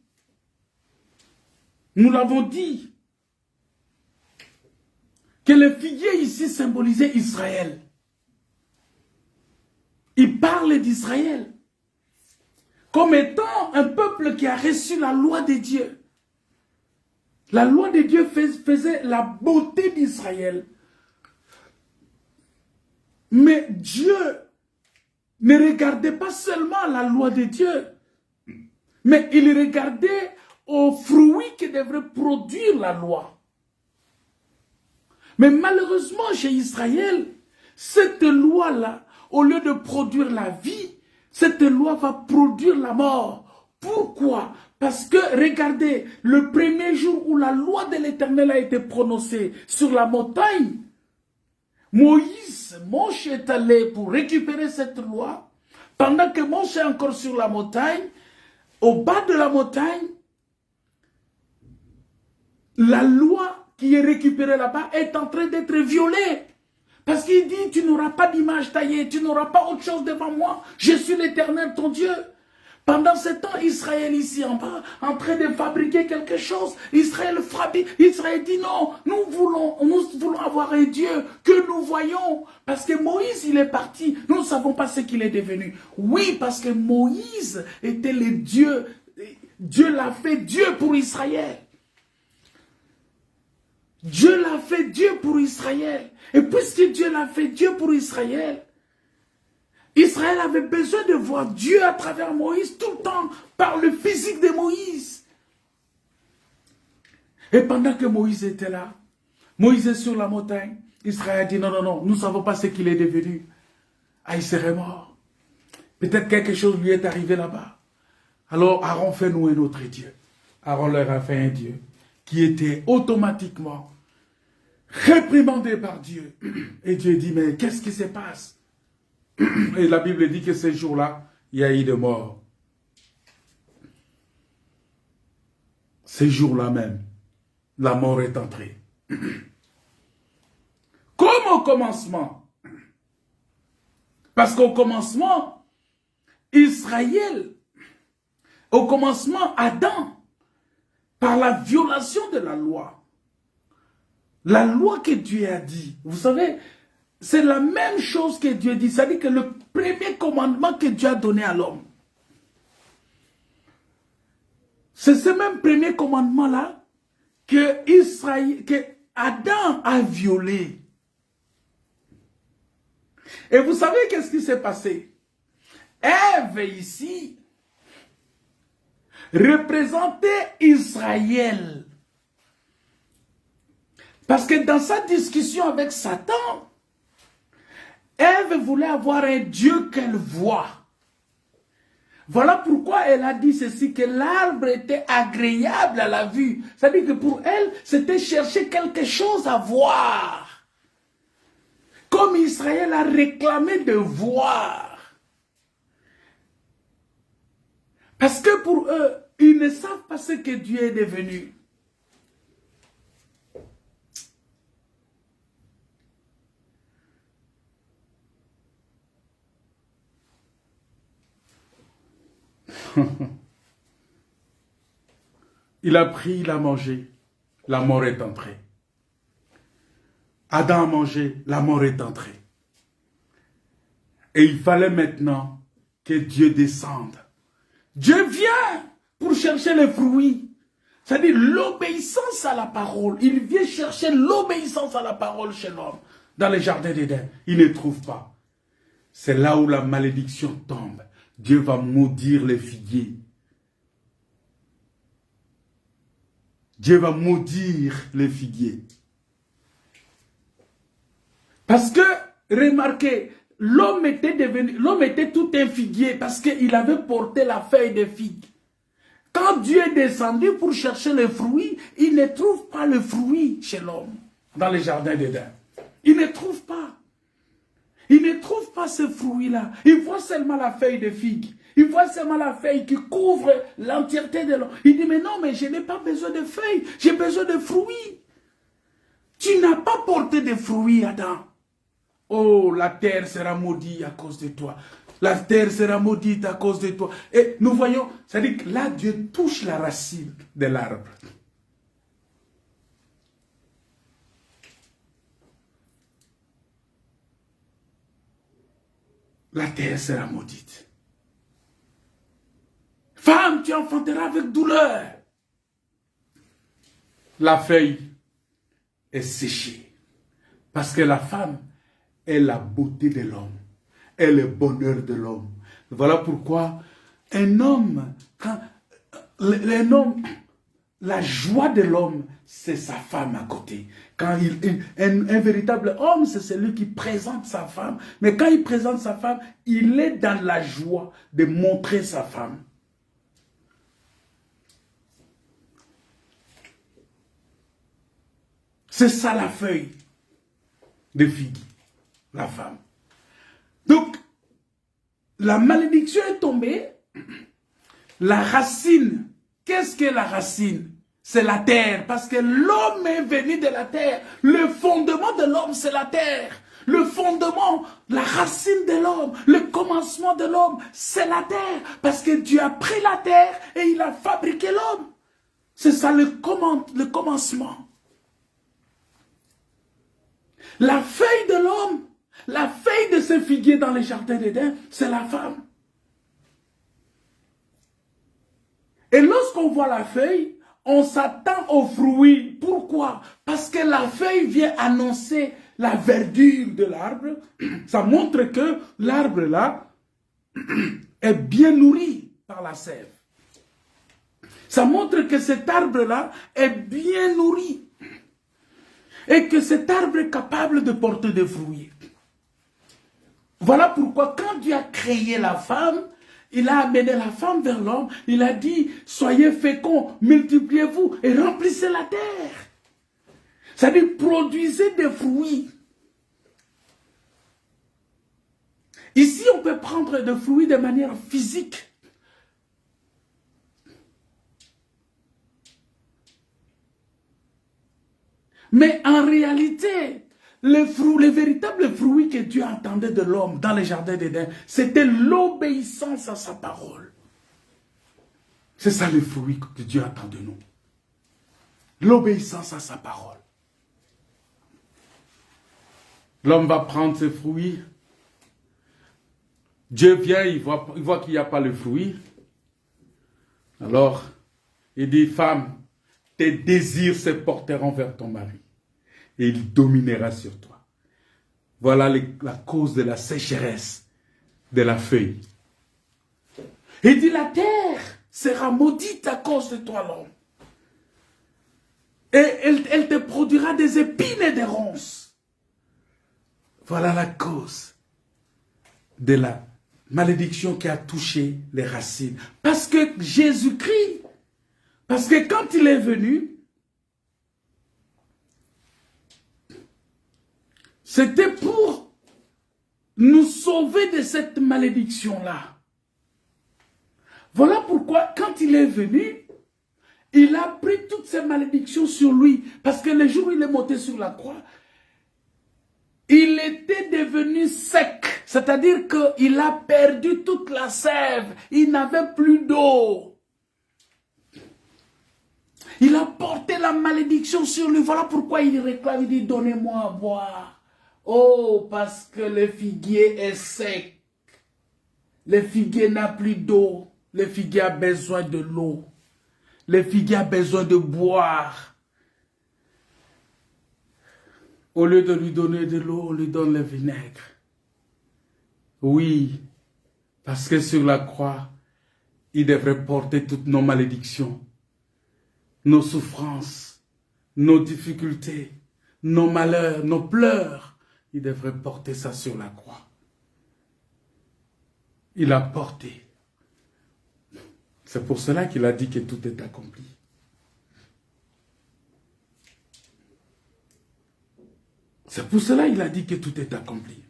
nous l'avons dit, que les figuiers ici symbolisaient Israël. Il parle d'Israël comme étant un peuple qui a reçu la loi de Dieu. La loi de Dieu faisait la beauté d'Israël. Mais Dieu ne regardait pas seulement la loi de Dieu, mais il regardait aux fruits que devrait produire la loi. Mais malheureusement, chez Israël, cette loi-là, au lieu de produire la vie, cette loi va produire la mort. Pourquoi? Parce que, regardez, le premier jour où la loi de l'Éternel a été prononcée sur la montagne, Moïse est allé pour récupérer cette loi. Pendant que Moïse est encore sur la montagne, au bas de la montagne, la loi qui est récupérée là-bas est en train d'être violée. Parce qu'il dit, tu n'auras pas d'image taillée, tu n'auras pas autre chose devant moi. Je suis l'Éternel, ton Dieu. Pendant ce temps, Israël ici en bas, en train de fabriquer quelque chose, Israël fabrique, Israël dit non, nous voulons avoir un Dieu que nous voyons. Parce que Moïse, il est parti, nous ne savons pas ce qu'il est devenu. Oui, parce que Moïse était le Dieu, Dieu l'a fait Dieu pour Israël. Dieu l'a fait Dieu pour Israël. Et puisque Dieu l'a fait Dieu pour Israël, Israël avait besoin de voir Dieu à travers Moïse tout le temps, par le physique de Moïse. Et pendant que Moïse était là, Moïse est sur la montagne, Israël dit non, non, non, nous ne savons pas ce qu'il est devenu. Ah, il serait mort. Peut-être quelque chose lui est arrivé là-bas. Alors Aaron fait nous un autre Dieu. Aaron leur a fait un Dieu qui était automatiquement réprimandé par Dieu. Et Dieu dit, mais qu'est-ce qui se passe? Et la Bible dit que ces jours-là, il y a eu de morts. Ces jours-là même, la mort est entrée. Comme au commencement. Parce qu'au commencement, Israël, au commencement, Adam, par la violation de la loi que Dieu a dit, vous savez, c'est la même chose que Dieu dit. C'est-à-dire que le premier commandement que Dieu a donné à l'homme, c'est ce même premier commandement-là que Adam a violé. Et vous savez qu'est-ce qui s'est passé? Ève ici représentait Israël. Parce que dans sa discussion avec Satan, Ève voulait avoir un Dieu qu'elle voit. Voilà pourquoi elle a dit ceci, que l'arbre était agréable à la vue. C'est-à-dire que pour elle, c'était chercher quelque chose à voir. Comme Israël a réclamé de voir. Parce que pour eux, ils ne savent pas ce que Dieu est devenu. Il a pris, il a mangé, la mort est entrée. Adam a mangé, la mort est entrée. Et il fallait maintenant que Dieu descende. Dieu vient pour chercher les fruits. C'est-à-dire l'obéissance à la parole. Il vient chercher l'obéissance à la parole chez l'homme. Dans le jardin d'Éden, il ne trouve pas. C'est là où la malédiction tombe. Dieu va maudire les figuiers. Dieu va maudire les figuiers. Parce que, remarquez, l'homme était tout un figuier parce qu'il avait porté la feuille de figue. Quand Dieu est descendu pour chercher le fruit, il ne trouve pas le fruit chez l'homme, dans le jardin d'Éden. Il ne trouve pas. Il ne trouve pas ce fruit-là. Il voit seulement la feuille de figue. Il voit seulement la feuille qui couvre l'entièreté de l'homme. Il dit, mais non, mais je n'ai pas besoin de feuilles, j'ai besoin de fruits. Tu n'as pas porté de fruits, Adam. Oh, la terre sera maudite à cause de toi. La terre sera maudite à cause de toi. Et nous voyons, c'est-à-dire que là, Dieu touche la racine de l'arbre. La terre sera maudite. Femme, tu enfanteras avec douleur. La feuille est séchée. Parce que la femme est la beauté de l'homme. Est le bonheur de l'homme. Voilà pourquoi un homme, la joie de l'homme, c'est sa femme à côté. Quand un véritable homme, c'est celui qui présente sa femme. Mais quand il présente sa femme, il est dans la joie de montrer sa femme. C'est ça la feuille de figue, la femme. Donc, la malédiction est tombée. La racine, qu'est-ce que la racine? C'est la terre, parce que l'homme est venu de la terre. Le fondement de l'homme, c'est la terre. Le fondement, la racine de l'homme, le commencement de l'homme, c'est la terre. Parce que Dieu a pris la terre et il a fabriqué l'homme. C'est ça le commencement. La feuille de l'homme, la feuille de ce figuier dans les jardins d'Éden, c'est la femme. Et lorsqu'on voit la feuille, on s'attend au fruit. Pourquoi? Parce que la feuille vient annoncer la verdure de l'arbre. Ça montre que l'arbre là est bien nourri par la sève. Ça montre que cet arbre là est bien nourri. Et que cet arbre est capable de porter des fruits. Voilà pourquoi quand Dieu a créé la femme, il a amené la femme vers l'homme. Il a dit, soyez féconds, multipliez-vous et remplissez la terre. C'est-à-dire, produisez des fruits. Ici, on peut prendre des fruits de manière physique. Mais en réalité, les véritables fruits que Dieu attendait de l'homme dans les jardins d'Éden, c'était l'obéissance à sa parole. C'est ça le fruit que Dieu attend de nous. L'obéissance à sa parole. L'homme va prendre ses fruits. Dieu vient, il voit qu'il n'y a pas le fruit. Alors, il dit, femme, tes désirs se porteront vers ton mari. Et il dominera sur toi. Voilà la cause de la sécheresse de la feuille. Il dit, la terre sera maudite à cause de toi, l'homme. Et elle te produira des épines et des ronces. Voilà la cause de la malédiction qui a touché les racines. Parce que Jésus-Christ, parce que quand il est venu, c'était pour nous sauver de cette malédiction-là. Voilà pourquoi, quand il est venu, il a pris toutes ces malédictions sur lui. Parce que le jour où il est monté sur la croix, il était devenu sec. C'est-à-dire qu'il a perdu toute la sève. Il n'avait plus d'eau. Il a porté la malédiction sur lui. Voilà pourquoi il réclame, il dit, donnez-moi à boire. Oh, parce que le figuier est sec. Le figuier n'a plus d'eau. Le figuier a besoin de l'eau. Le figuier a besoin de boire. Au lieu de lui donner de l'eau, on lui donne le vinaigre. Oui, parce que sur la croix, il devrait porter toutes nos malédictions, nos souffrances, nos difficultés, nos malheurs, nos pleurs. Il devrait porter ça sur la croix. Il a porté. C'est pour cela qu'il a dit que tout est accompli. C'est pour cela qu'il a dit que tout est accompli.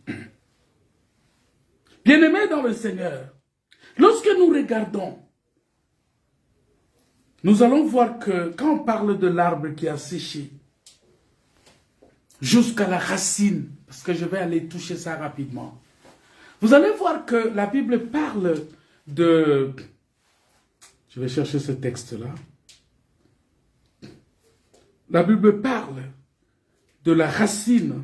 Bien-aimés dans le Seigneur, lorsque nous regardons, nous allons voir que quand on parle de l'arbre qui a séché, jusqu'à la racine, parce que je vais aller toucher ça rapidement, vous allez voir que la Bible parle de... Je vais chercher ce texte-là. La Bible parle de la racine.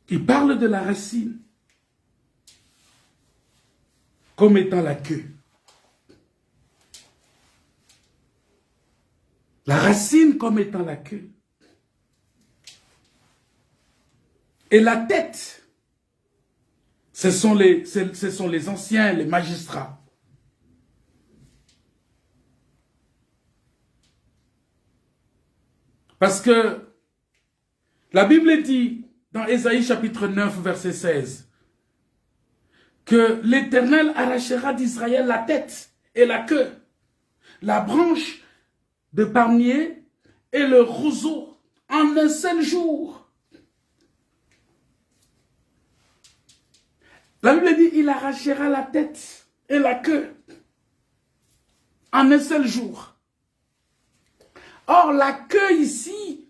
Il parle de la racine comme étant la queue. La racine comme étant la queue. Et la tête, ce sont les anciens, les magistrats. Parce que la Bible dit dans Ésaïe chapitre 9 verset 16 que l'Éternel arrachera d'Israël la tête et la queue, la branche de palmier et le roseau en un seul jour. La Bible dit il arrachera la tête et la queue en un seul jour. Or, la queue ici,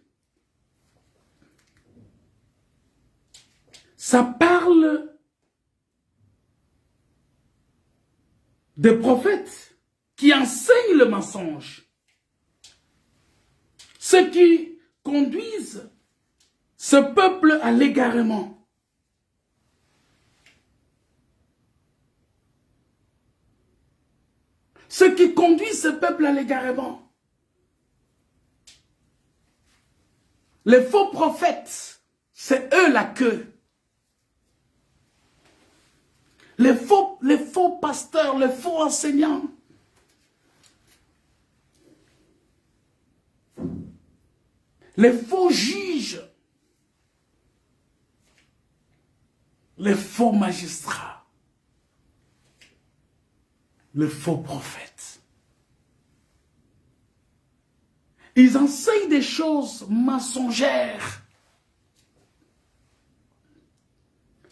ça parle des prophètes qui enseignent le mensonge. Ceux qui conduisent ce peuple à l'égarement. Ceux qui conduisent ce peuple à l'égarement. Les faux prophètes, c'est eux la queue. Les faux pasteurs, les faux enseignants. Les faux juges. Les faux magistrats. Les faux prophètes. Ils enseignent des choses mensongères.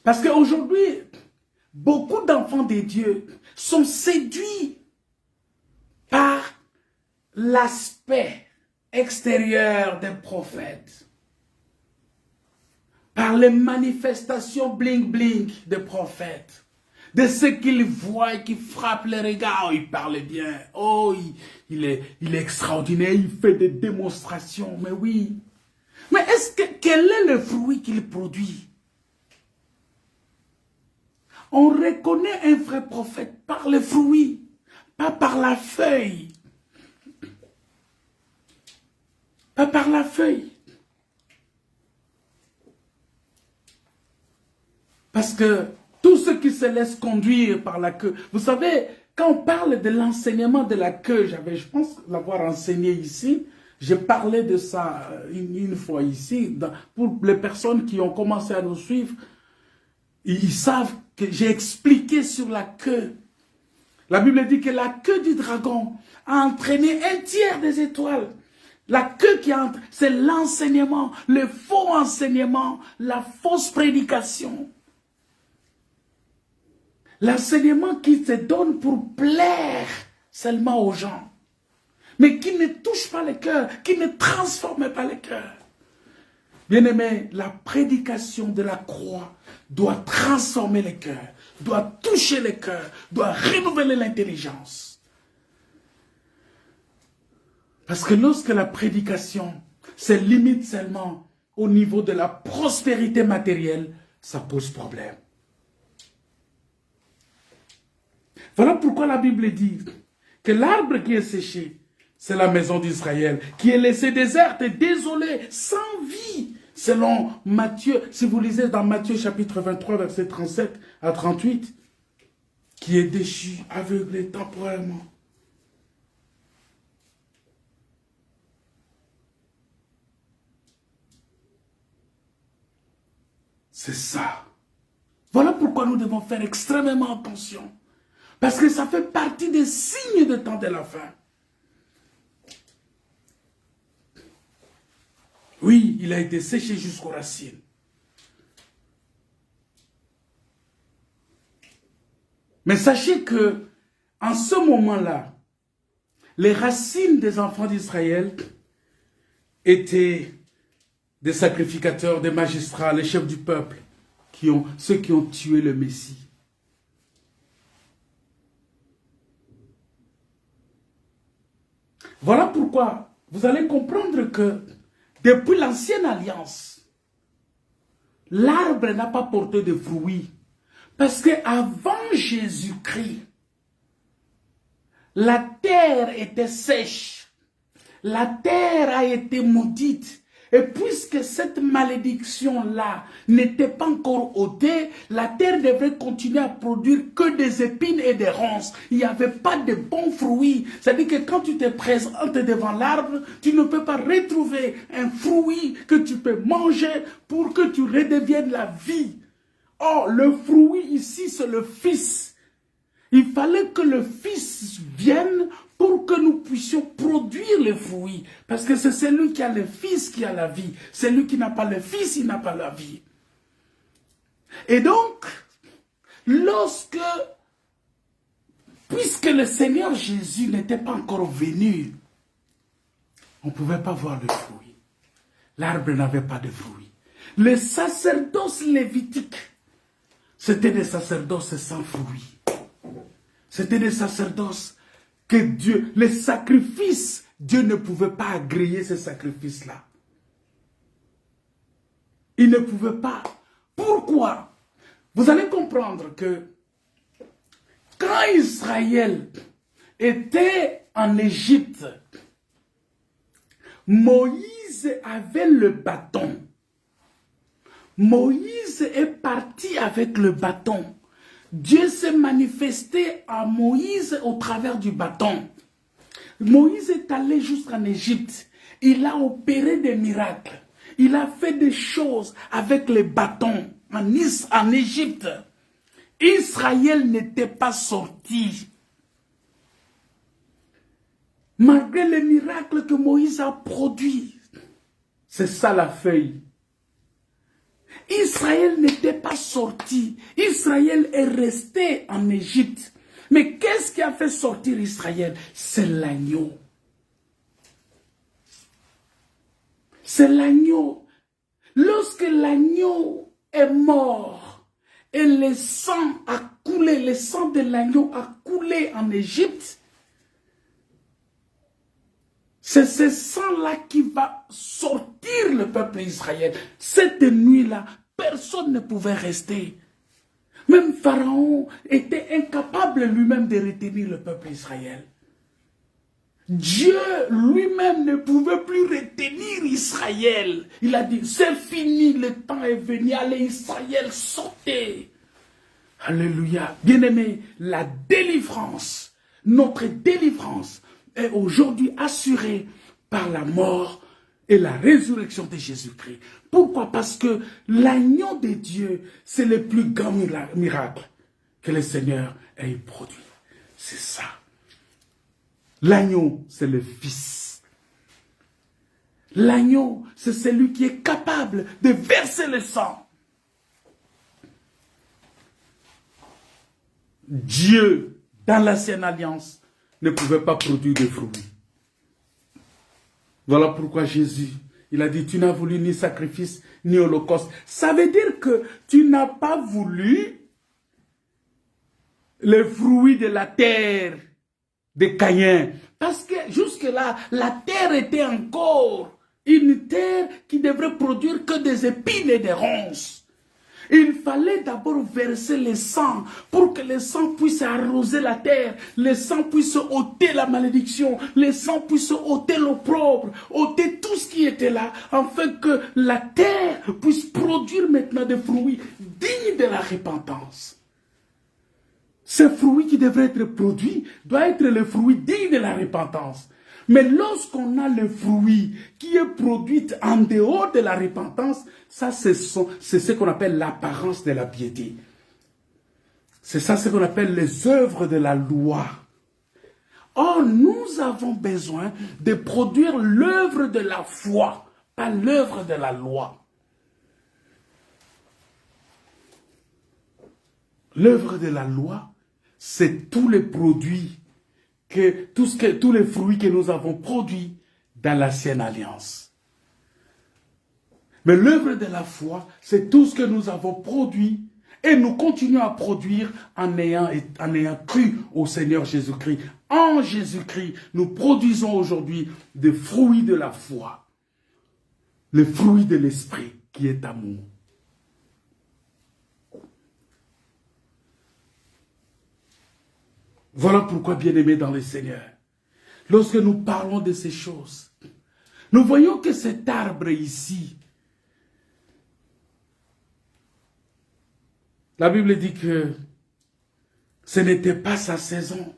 Parce qu'aujourd'hui, beaucoup d'enfants de Dieu sont séduits par l'aspect extérieur des prophètes, par les manifestations bling-bling des prophètes, de ce qu'ils voient et qui frappent les regards. Oh, il parle bien. Oh, il est extraordinaire. Il fait des démonstrations. Mais oui. Mais quel est le fruit qu'il produit? On reconnaît un vrai prophète par le fruit, pas par la feuille. Pas par la feuille. Parce que tous ceux qui se laissent conduire par la queue, vous savez, quand on parle de l'enseignement de la queue, je pense l'avoir enseigné ici, j'ai parlé de ça une fois ici, pour les personnes qui ont commencé à nous suivre, ils savent que j'ai expliqué sur la queue. La Bible dit que la queue du dragon a entraîné un tiers des étoiles. La queue qui entre, c'est l'enseignement, le faux enseignement, la fausse prédication. L'enseignement qui se donne pour plaire seulement aux gens, mais qui ne touche pas le cœur, qui ne transforme pas le cœur. Bien-aimé, la prédication de la croix doit transformer le cœur, doit toucher le cœur, doit renouveler l'intelligence. Parce que lorsque la prédication se limite seulement au niveau de la prospérité matérielle, ça pose problème. Voilà pourquoi la Bible dit que l'arbre qui est séché, c'est la maison d'Israël, qui est laissée déserte et désolée, sans vie. Selon Matthieu, si vous lisez dans Matthieu chapitre 23, versets 37 à 38, qui est déchu, aveuglé temporairement. C'est ça. Voilà pourquoi nous devons faire extrêmement attention. Parce que ça fait partie des signes de temps de la fin. Oui, il a été séché jusqu'aux racines. Mais sachez que, en ce moment-là, les racines des enfants d'Israël étaient des sacrificateurs, des magistrats, les chefs du peuple, ceux qui ont tué le Messie. Voilà pourquoi vous allez comprendre que depuis l'ancienne alliance, l'arbre n'a pas porté de fruits. Parce qu'avant Jésus-Christ, la terre était sèche. La terre a été maudite. Et puisque cette malédiction-là n'était pas encore ôtée, la terre devrait continuer à produire que des épines et des ronces. Il n'y avait pas de bons fruits. C'est-à-dire que quand tu te présentes devant l'arbre, tu ne peux pas retrouver un fruit que tu peux manger pour que tu redeviennes la vie. Or, le fruit ici, c'est le Fils. Il fallait que le Fils vienne pour que nous puissions produire les fruits. Parce que c'est celui qui a le Fils qui a la vie. Celui qui n'a pas le Fils, il n'a pas la vie. Et donc, puisque le Seigneur Jésus n'était pas encore venu, on ne pouvait pas voir le fruit. L'arbre n'avait pas de fruit. Le sacerdoce lévitique, c'était des sacerdoces sans fruit. C'était des sacerdoces que Dieu, les sacrifices, Dieu ne pouvait pas agréer ces sacrifices-là. Il ne pouvait pas. Pourquoi? Vous allez comprendre que quand Israël était en Égypte, Moïse avait le bâton. Moïse est parti avec le bâton. Dieu s'est manifesté à Moïse au travers du bâton. Moïse est allé jusqu'en Égypte. Il a opéré des miracles. Il a fait des choses avec les bâtons en Égypte. Israël n'était pas sorti. Malgré les miracles que Moïse a produits. C'est ça la feuille. Israël n'était pas sorti. Israël est resté en Égypte. Mais qu'est-ce qui a fait sortir Israël? C'est l'agneau. C'est l'agneau. Lorsque l'agneau est mort et le sang a coulé, le sang de l'agneau a coulé en Égypte, c'est ce sang-là qui va sortir le peuple d'Israël. Cette nuit-là, personne ne pouvait rester. Même Pharaon était incapable lui-même de retenir le peuple d'Israël. Dieu lui-même ne pouvait plus retenir Israël. Il a dit, c'est fini, le temps est venu, allez Israël, sortez. Alléluia. Bien-aimé, la délivrance, notre délivrance est aujourd'hui assurée par la mort et la résurrection de Jésus-Christ. Pourquoi? Parce que l'agneau de Dieu, c'est le plus grand miracle que le Seigneur ait produit. C'est ça. L'agneau, c'est le Fils. L'agneau, c'est celui qui est capable de verser le sang. Dieu, dans l'ancienne alliance, ne pouvait pas produire de fruits. Voilà pourquoi Jésus, il a dit, tu n'as voulu ni sacrifice, ni holocauste. Ça veut dire que tu n'as pas voulu les fruits de la terre de Caïn. Parce que jusque-là, la terre était encore une terre qui devrait produire que des épines et des ronces. Il fallait d'abord verser le sang pour que le sang puisse arroser la terre, le sang puisse ôter la malédiction, le sang puisse ôter l'opprobre, ôter tout ce qui était là, afin que la terre puisse produire maintenant des fruits dignes de la repentance. Ce fruit qui devrait être produit doit être le fruit digne de la repentance. Mais lorsqu'on a le fruit qui est produit en dehors de la repentance, ça c'est ce qu'on appelle l'apparence de la piété. C'est ça ce qu'on appelle les œuvres de la loi. Or, nous avons besoin de produire l'œuvre de la foi, pas l'œuvre de la loi. L'œuvre de la loi, c'est tous les produits, tous les fruits que nous avons produits dans l'ancienne alliance. Mais l'œuvre de la foi, c'est tout ce que nous avons produit et nous continuons à produire en ayant cru au Seigneur Jésus-Christ. En Jésus-Christ, nous produisons aujourd'hui des fruits de la foi, le fruit de l'esprit qui est amour. Voilà pourquoi, bien-aimés dans le Seigneur, lorsque nous parlons de ces choses, nous voyons que cet arbre ici, la Bible dit que ce n'était pas sa saison.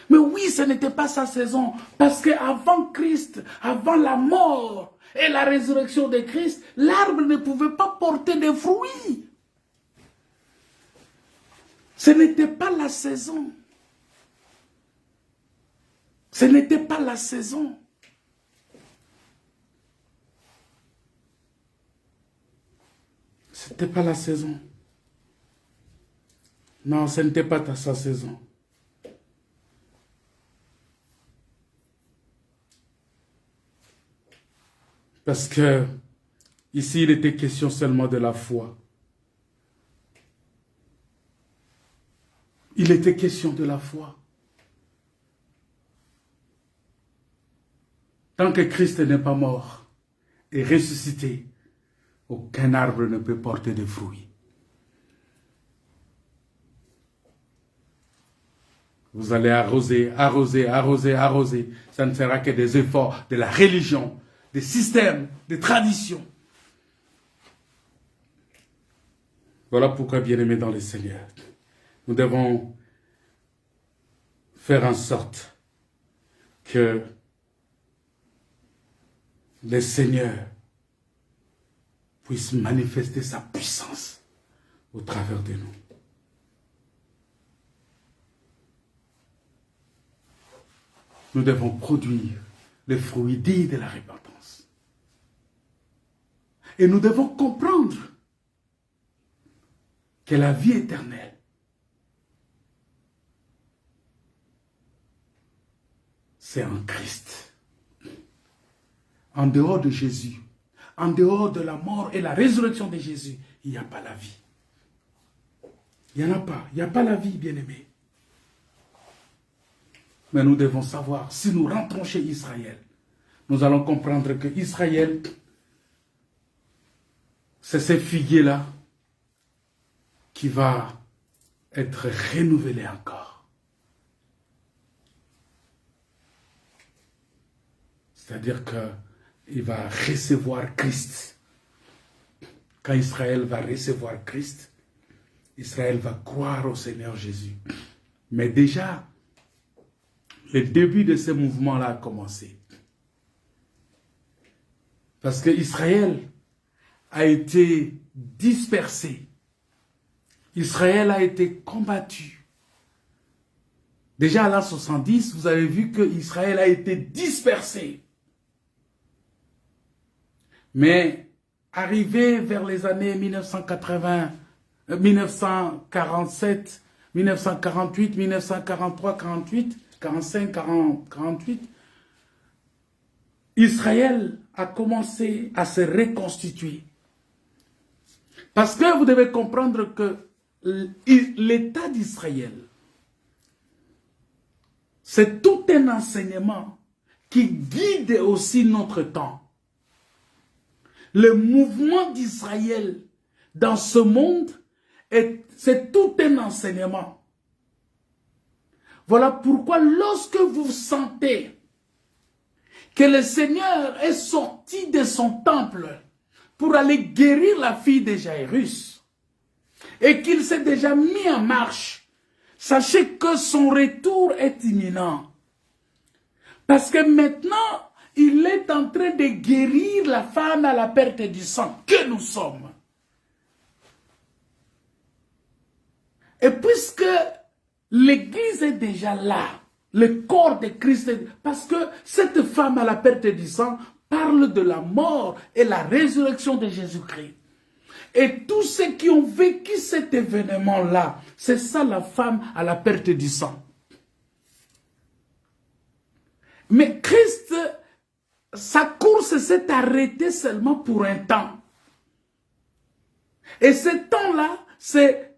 Mais oui, ce n'était pas sa saison, parce qu'avant Christ, avant la mort et la résurrection de Christ, l'arbre ne pouvait pas porter de fruits. Ce n'était pas la saison. Ce n'était pas la saison. Ce n'était pas la saison. Non, ce n'était pas sa saison. Parce que ici, il était question seulement de la foi. Il était question de la foi. Tant que Christ n'est pas mort et ressuscité, aucun arbre ne peut porter de fruits. Vous allez arroser, arroser, arroser, arroser. Ça ne sera que des efforts de la religion, des systèmes, des traditions. Voilà pourquoi, bien-aimés dans le Seigneur, nous devons faire en sorte que le Seigneur puisse manifester sa puissance au travers de nous. Nous devons produire les fruits dits de la repentance. Et nous devons comprendre que la vie éternelle, c'est en Christ. En dehors de Jésus, en dehors de la mort et la résurrection de Jésus, il n'y a pas la vie. Il n'y en a pas. Il n'y a pas la vie, bien-aimés. Mais nous devons savoir, si nous rentrons chez Israël, nous allons comprendre que Israël, c'est ce figuier-là qui va être renouvelé encore. C'est-à-dire qu'il va recevoir Christ. Quand Israël va recevoir Christ, Israël va croire au Seigneur Jésus. Mais déjà, le début de ce mouvement-là a commencé. Parce que Israël a été dispersé. Israël a été combattu. Déjà à l'an 70, vous avez vu que Israël a été dispersé. Mais arrivé vers les années 1980, 1947, 1948, 1943, 48, 45, 40, 48, Israël a commencé à se reconstituer. Parce que vous devez comprendre que l'État d'Israël, c'est tout un enseignement qui guide aussi notre temps. Le mouvement d'Israël dans ce monde, c'est tout un enseignement. Voilà pourquoi lorsque vous sentez que le Seigneur est sorti de son temple pour aller guérir la fille de Jairus et qu'il s'est déjà mis en marche, sachez que son retour est imminent. Parce que maintenant, il est en train de guérir la femme à la perte du sang que nous sommes. Et puisque l'Église est déjà là, le corps de Christ, parce que cette femme à la perte du sang parle de la mort et la résurrection de Jésus-Christ. Et tous ceux qui ont vécu cet événement-là, c'est ça la femme à la perte du sang. Mais Christ, sa course s'est arrêtée seulement pour un temps. Et ce temps-là, c'est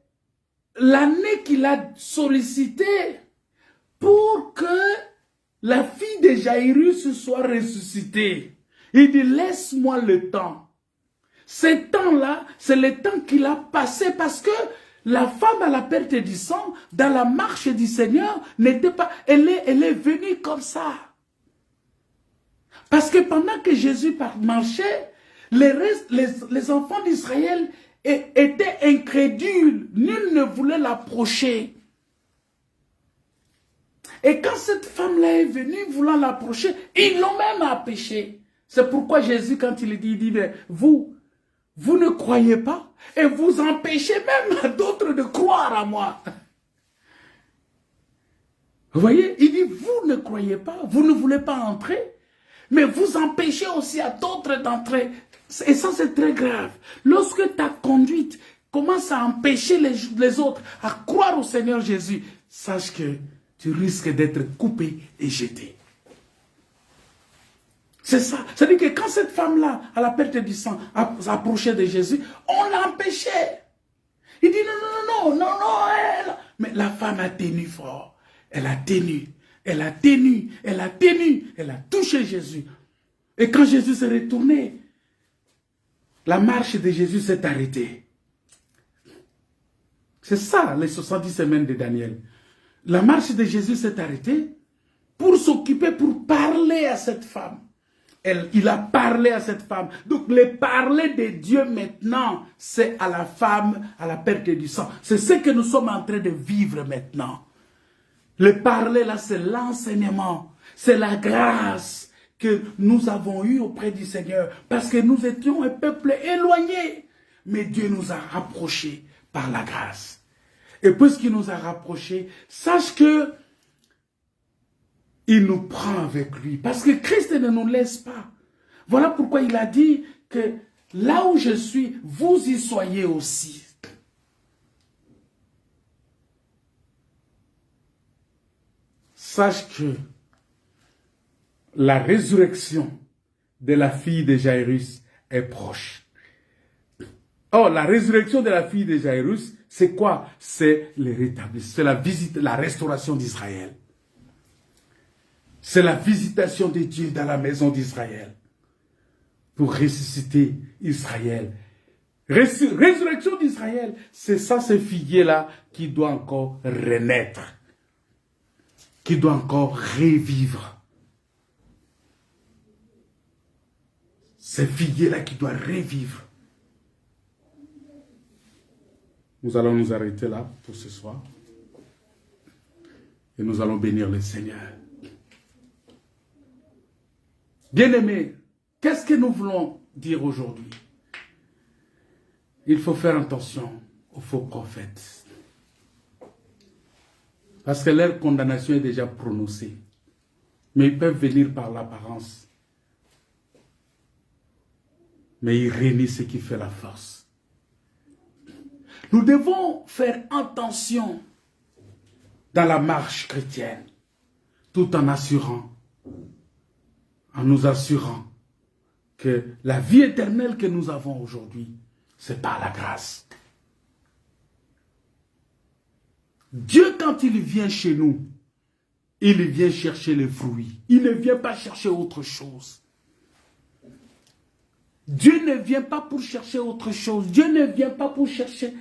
l'année qu'il a sollicité pour que la fille de Jairus soit ressuscitée. Il dit, laisse-moi le temps. Ce temps-là, c'est le temps qu'il a passé parce que la femme à la perte du sang, dans la marche du Seigneur, n'était pas, elle est venue comme ça. Parce que pendant que Jésus marchait, les enfants d'Israël étaient incrédules. Nul ne voulait l'approcher. Et quand cette femme-là est venue voulant l'approcher, ils l'ont même empêché. C'est pourquoi Jésus, quand il dit mais vous ne croyez pas et vous empêchez même à d'autres de croire à moi. Vous voyez, il dit, vous ne croyez pas, vous ne voulez pas entrer, mais vous empêchez aussi à d'autres d'entrer. Et ça, c'est très grave. Lorsque ta conduite commence à empêcher les autres à croire au Seigneur Jésus, sache que tu risques d'être coupé et jeté. C'est ça. C'est-à-dire que quand cette femme-là, à la perte du sang, approchait de Jésus, on l'empêchait. Il dit non. Mais la femme a tenu fort. Elle a tenu. Elle a touché Jésus. Et quand Jésus s'est retourné, la marche de Jésus s'est arrêtée. C'est ça, les 70 semaines de Daniel. La marche de Jésus s'est arrêtée pour s'occuper, pour parler à cette femme. Il a parlé à cette femme. Donc, le parler de Dieu maintenant, c'est à la femme, à la perte du sang. C'est ce que nous sommes en train de vivre maintenant. Le parler là, c'est l'enseignement. C'est la grâce que nous avons eue auprès du Seigneur. Parce que nous étions un peuple éloigné. Mais Dieu nous a rapprochés par la grâce. Et puisqu'il nous a rapprochés, sache que il nous prend avec lui. Parce que Christ ne nous laisse pas. Voilà pourquoi il a dit que là où je suis, vous y soyez aussi. Sache que la résurrection de la fille de Jairus est proche. Oh, la résurrection de la fille de Jairus, c'est quoi? C'est le rétablissement, c'est la visite, la restauration d'Israël. C'est la visitation de Dieu dans la maison d'Israël pour ressusciter Israël. Résurrection d'Israël, c'est ça, ce figuier-là qui doit encore renaître, qui doit encore revivre. Ce figuier-là qui doit revivre. Nous allons nous arrêter là pour ce soir et nous allons bénir le Seigneur. Bien-aimés, qu'est-ce que nous voulons dire aujourd'hui? Il faut faire attention aux faux prophètes. Parce que leur condamnation est déjà prononcée. Mais ils peuvent venir par l'apparence. Mais ils renient ce qui fait la force. Nous devons faire attention dans la marche chrétienne, tout en nous assurant que la vie éternelle que nous avons aujourd'hui, c'est par la grâce. Dieu, quand il vient chez nous, il vient chercher les fruits. Il ne vient pas chercher autre chose. Dieu ne vient pas pour chercher autre chose. Dieu ne vient pas pour chercher.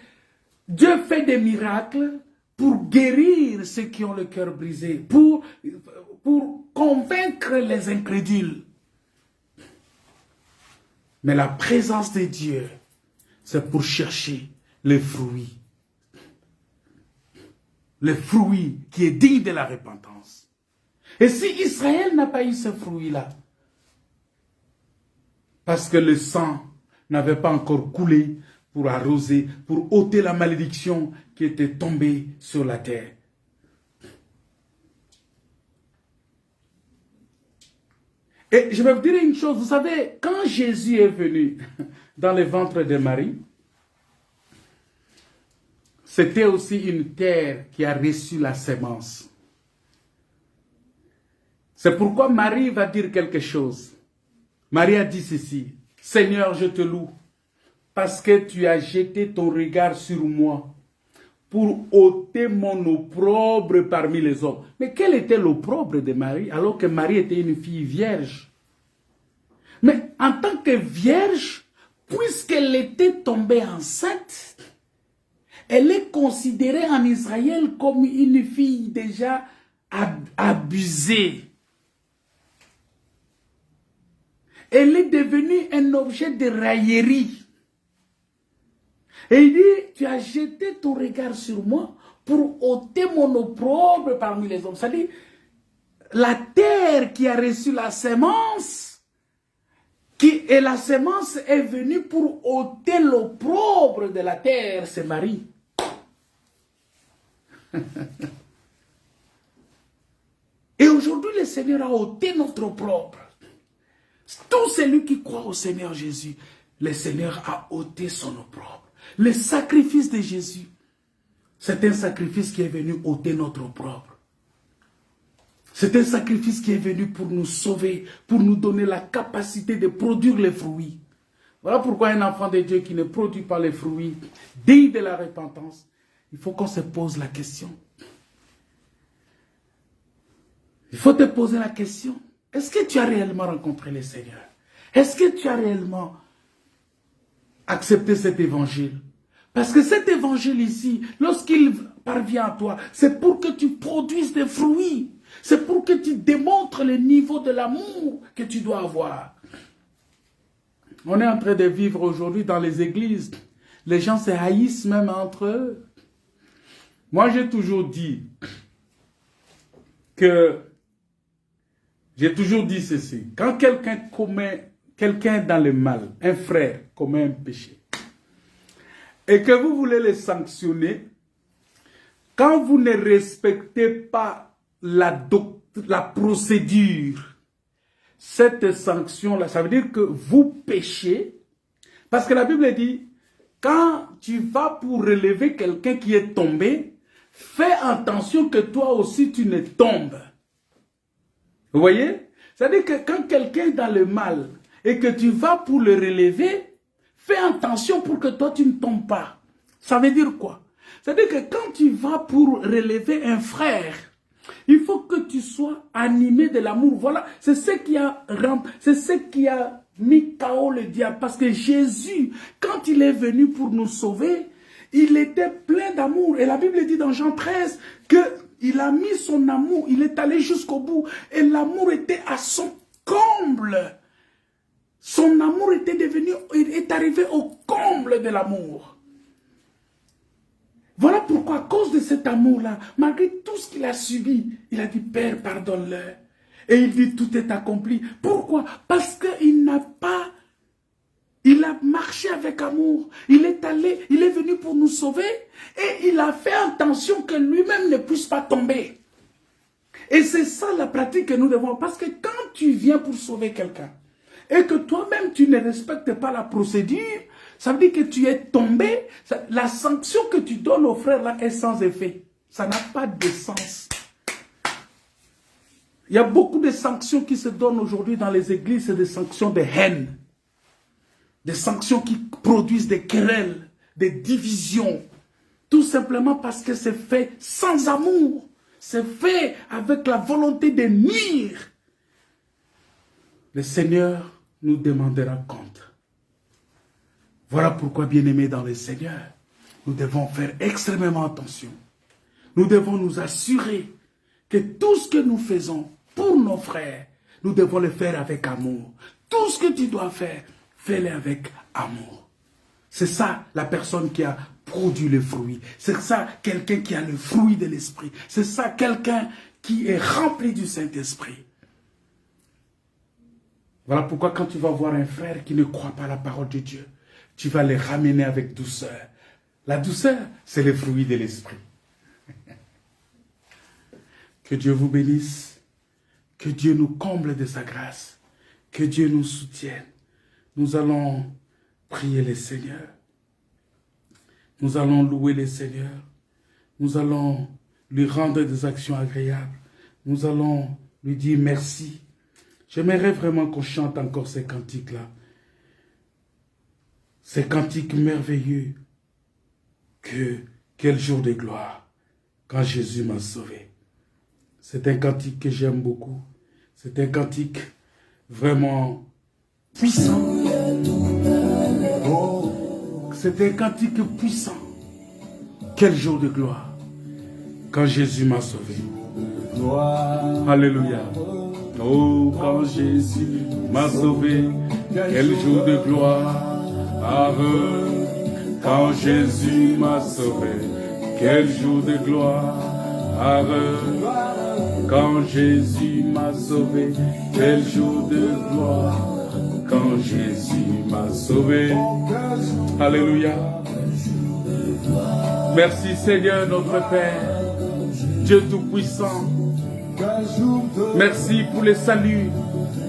Dieu fait des miracles pour guérir ceux qui ont le cœur brisé, pour convaincre les incrédules. Mais la présence de Dieu, c'est pour chercher les fruits. Le fruit qui est digne de la repentance. Et si Israël n'a pas eu ce fruit-là, parce que le sang n'avait pas encore coulé pour arroser, pour ôter la malédiction qui était tombée sur la terre. Et je vais vous dire une chose, vous savez, quand Jésus est venu dans le ventre de Marie, c'était aussi une terre qui a reçu la sémence. C'est pourquoi Marie va dire quelque chose. Marie a dit ceci: Seigneur, je te loue, parce que tu as jeté ton regard sur moi pour ôter mon opprobre parmi les hommes. Mais quel était l'opprobre de Marie, alors que Marie était une fille vierge? Mais en tant que vierge, puisqu'elle était tombée enceinte, elle est considérée en Israël comme une fille déjà abusée. Elle est devenue un objet de raillerie. Et il dit, tu as jeté ton regard sur moi pour ôter mon opprobre parmi les hommes. C'est-à-dire, la terre qui a reçu la sémence, et la sémence est venue pour ôter l'opprobre de la terre, c'est Marie. Et aujourd'hui, le Seigneur a ôté notre opprobre. Tout celui qui croit au Seigneur Jésus, le Seigneur a ôté son opprobre. Le sacrifice de Jésus, c'est un sacrifice qui est venu ôter notre opprobre. C'est un sacrifice qui est venu pour nous sauver, pour nous donner la capacité de produire les fruits. Voilà pourquoi un enfant de Dieu qui ne produit pas les fruits digne de la repentance, il faut qu'on se pose la question. Il faut te poser la question. Est-ce que tu as réellement rencontré le Seigneur? Est-ce que tu as réellement accepté cet évangile? Parce que cet évangile ici, lorsqu'il parvient à toi, c'est pour que tu produises des fruits. C'est pour que tu démontres le niveau de l'amour que tu dois avoir. On est en train de vivre aujourd'hui dans les églises. Les gens se haïssent même entre eux. Moi, j'ai toujours dit ceci. Quand quelqu'un dans le mal, un frère commet un péché, et que vous voulez le sanctionner, quand vous ne respectez pas la procédure, cette sanction-là, ça veut dire que vous péchez, parce que la Bible dit, quand tu vas pour relever quelqu'un qui est tombé, fais attention que toi aussi tu ne tombes. Vous voyez? C'est-à-dire que quand quelqu'un est dans le mal et que tu vas pour le relever, fais attention pour que toi tu ne tombes pas. Ça veut dire quoi? C'est-à-dire que quand tu vas pour relever un frère, il faut que tu sois animé de l'amour. Voilà, c'est ce qui a mis KO le diable. Parce que Jésus, quand il est venu pour nous sauver, il était plein d'amour. Et la Bible dit dans Jean 13 qu'il a mis son amour, il est allé jusqu'au bout. Et l'amour était à son comble. Son amour est arrivé au comble de l'amour. Voilà pourquoi, à cause de cet amour-là, malgré tout ce qu'il a subi, il a dit, Père, pardonne-leur. Et il dit, tout est accompli. Pourquoi? Parce qu'il a marché avec amour. Il est venu pour nous sauver et il a fait attention que lui-même ne puisse pas tomber. Et c'est ça la pratique que nous devons. Parce que quand tu viens pour sauver quelqu'un et que toi-même tu ne respectes pas la procédure, ça veut dire que tu es tombé. La sanction que tu donnes au frère là est sans effet. Ça n'a pas de sens. Il y a beaucoup de sanctions qui se donnent aujourd'hui dans les églises, c'est des sanctions de haine. Des sanctions qui produisent des querelles, des divisions. Tout simplement parce que c'est fait sans amour. C'est fait avec la volonté de nuire. Le Seigneur nous demandera compte. Voilà pourquoi, bien-aimés dans le Seigneur, nous devons faire extrêmement attention. Nous devons nous assurer que tout ce que nous faisons pour nos frères, nous devons le faire avec amour. Tout ce que tu dois faire, fais-le avec amour. C'est ça la personne qui a produit le fruit. C'est ça quelqu'un qui a le fruit de l'esprit. C'est ça quelqu'un qui est rempli du Saint-Esprit. Voilà pourquoi quand tu vas voir un frère qui ne croit pas à la parole de Dieu, tu vas le ramener avec douceur. La douceur, c'est le fruit de l'esprit. Que Dieu vous bénisse. Que Dieu nous comble de sa grâce. Que Dieu nous soutienne. Nous allons prier le Seigneur. Nous allons louer le Seigneur. Nous allons lui rendre des actions agréables. Nous allons lui dire merci. J'aimerais vraiment qu'on chante encore ces cantiques-là. Ces cantiques merveilleux. Quel jour de gloire quand Jésus m'a sauvé. C'est un cantique que j'aime beaucoup. C'est un cantique vraiment puissant. C'est un cantique puissant. Quel jour de gloire quand Jésus m'a sauvé. Alléluia. Oh, quand Jésus m'a sauvé, quel jour de gloire. Quand Jésus m'a sauvé, quel jour de gloire. Quand Jésus m'a sauvé, quel jour de gloire. Quand Jésus m'a sauvé. Alléluia. Merci Seigneur notre Père, Dieu Tout-Puissant. Merci pour le salut.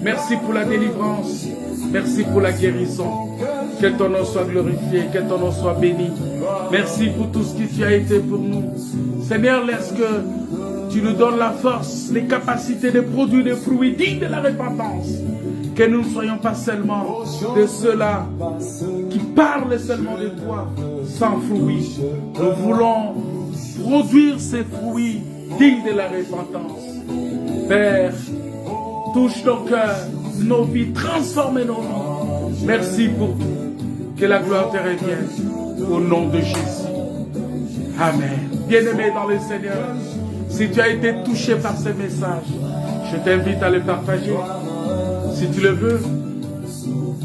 Merci pour la délivrance. Merci pour la guérison. Que ton nom soit glorifié, que ton nom soit béni. Merci pour tout ce que tu as été pour nous. Seigneur, laisse que Tu nous donnes la force, les capacités de produire des fruits dignes de la repentance. Que nous ne soyons pas seulement de ceux-là qui parlent seulement de toi sans fruits. Nous voulons produire ces fruits dignes de la repentance. Père, touche nos cœurs, nos vies, transforme nos vies. Merci pour tout. Que la gloire te revienne. Au nom de Jésus. Amen. Bien-aimé dans le Seigneur, si tu as été touché par ce message, je t'invite à le partager, si tu le veux.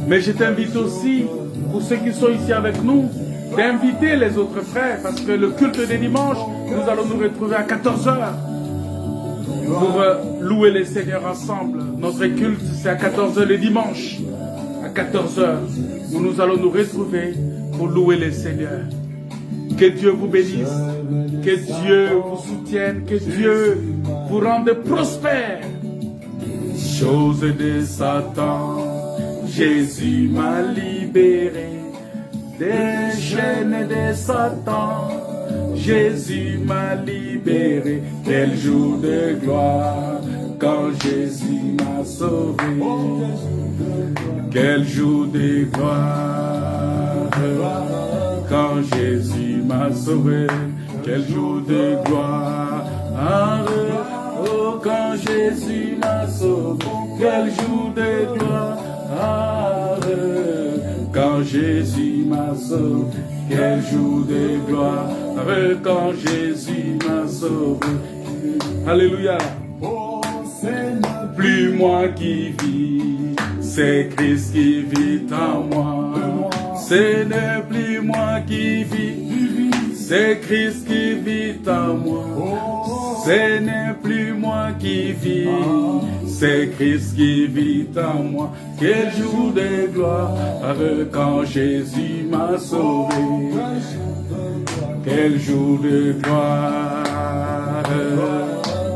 Mais je t'invite aussi, pour ceux qui sont ici avec nous, d'inviter les autres frères, parce que le culte des dimanches, nous allons nous retrouver à 14h pour louer le Seigneur ensemble. Notre culte, c'est à 14h le dimanche, à 14h, où nous allons nous retrouver pour louer le Seigneur. Que Dieu vous bénisse, que Dieu vous soutienne, que Dieu vous rende prospère. Chose de Satan, Jésus m'a libéré des chaînes de Satan. Jésus m'a libéré. Quel jour de gloire quand Jésus m'a sauvé. Quel jour de gloire quand Jésus m'a sauvé. Quel jour de gloire. Oh, quand Jésus m'a sauvé. Quel jour de gloire. Quand Jésus m'a sauvé. Quel jour de gloire. Quand Jésus m'a sauvé. Alléluia. Plus moi qui vis, c'est Christ qui vit en moi. Ce n'est plus moi qui vis, c'est Christ qui vit en moi. Ce n'est plus moi qui vis, c'est Christ qui vit en moi. Quel jour de gloire quand Jésus m'a sauvé. Quel jour de gloire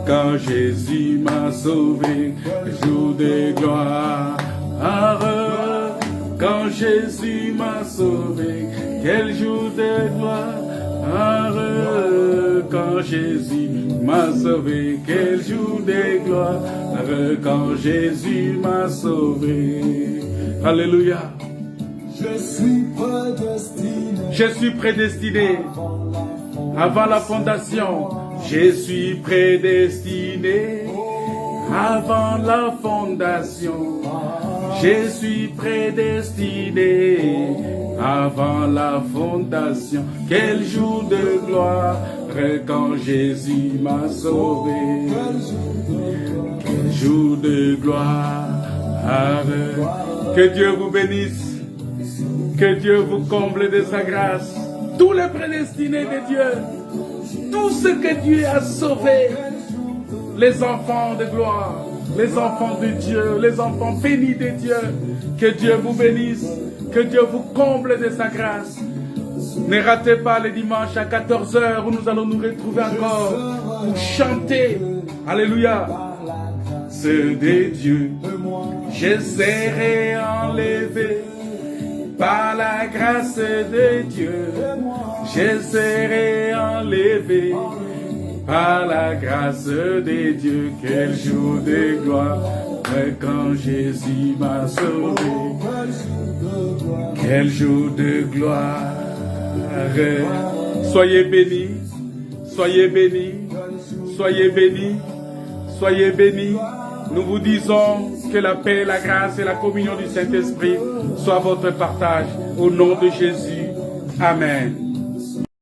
quand Jésus m'a sauvé. Quel jour de gloire quand Jésus m'a sauvé. Quel jour de gloire quand Jésus m'a sauvé. Quel jour de gloire quand Jésus m'a sauvé. Alléluia. Je suis prédestiné avant la fondation. Je suis prédestiné avant la fondation. Je suis prédestiné avant la fondation. Quel jour de gloire quand Jésus m'a sauvé. Quel jour de gloire. Que Dieu vous bénisse. Que Dieu vous comble de sa grâce. Tous les prédestinés de Dieu, tout ce que Dieu a sauvé, les enfants de gloire, les enfants de Dieu, les enfants bénis de Dieu, que Dieu vous bénisse, que Dieu vous comble de sa grâce. Ne ratez pas le dimanche à 14h où nous allons nous retrouver encore pour chanter. Alléluia. C'est de Dieu, je serai enlevé. Par la grâce de Dieu, je serai enlevé. Par la grâce de Dieu, quel jour de gloire quand Jésus m'a sauvé. Quel jour de gloire. Soyez bénis, soyez bénis, soyez bénis, soyez bénis. Nous vous disons que la paix, la grâce et la communion du Saint-Esprit soient votre partage. Au nom de Jésus. Amen.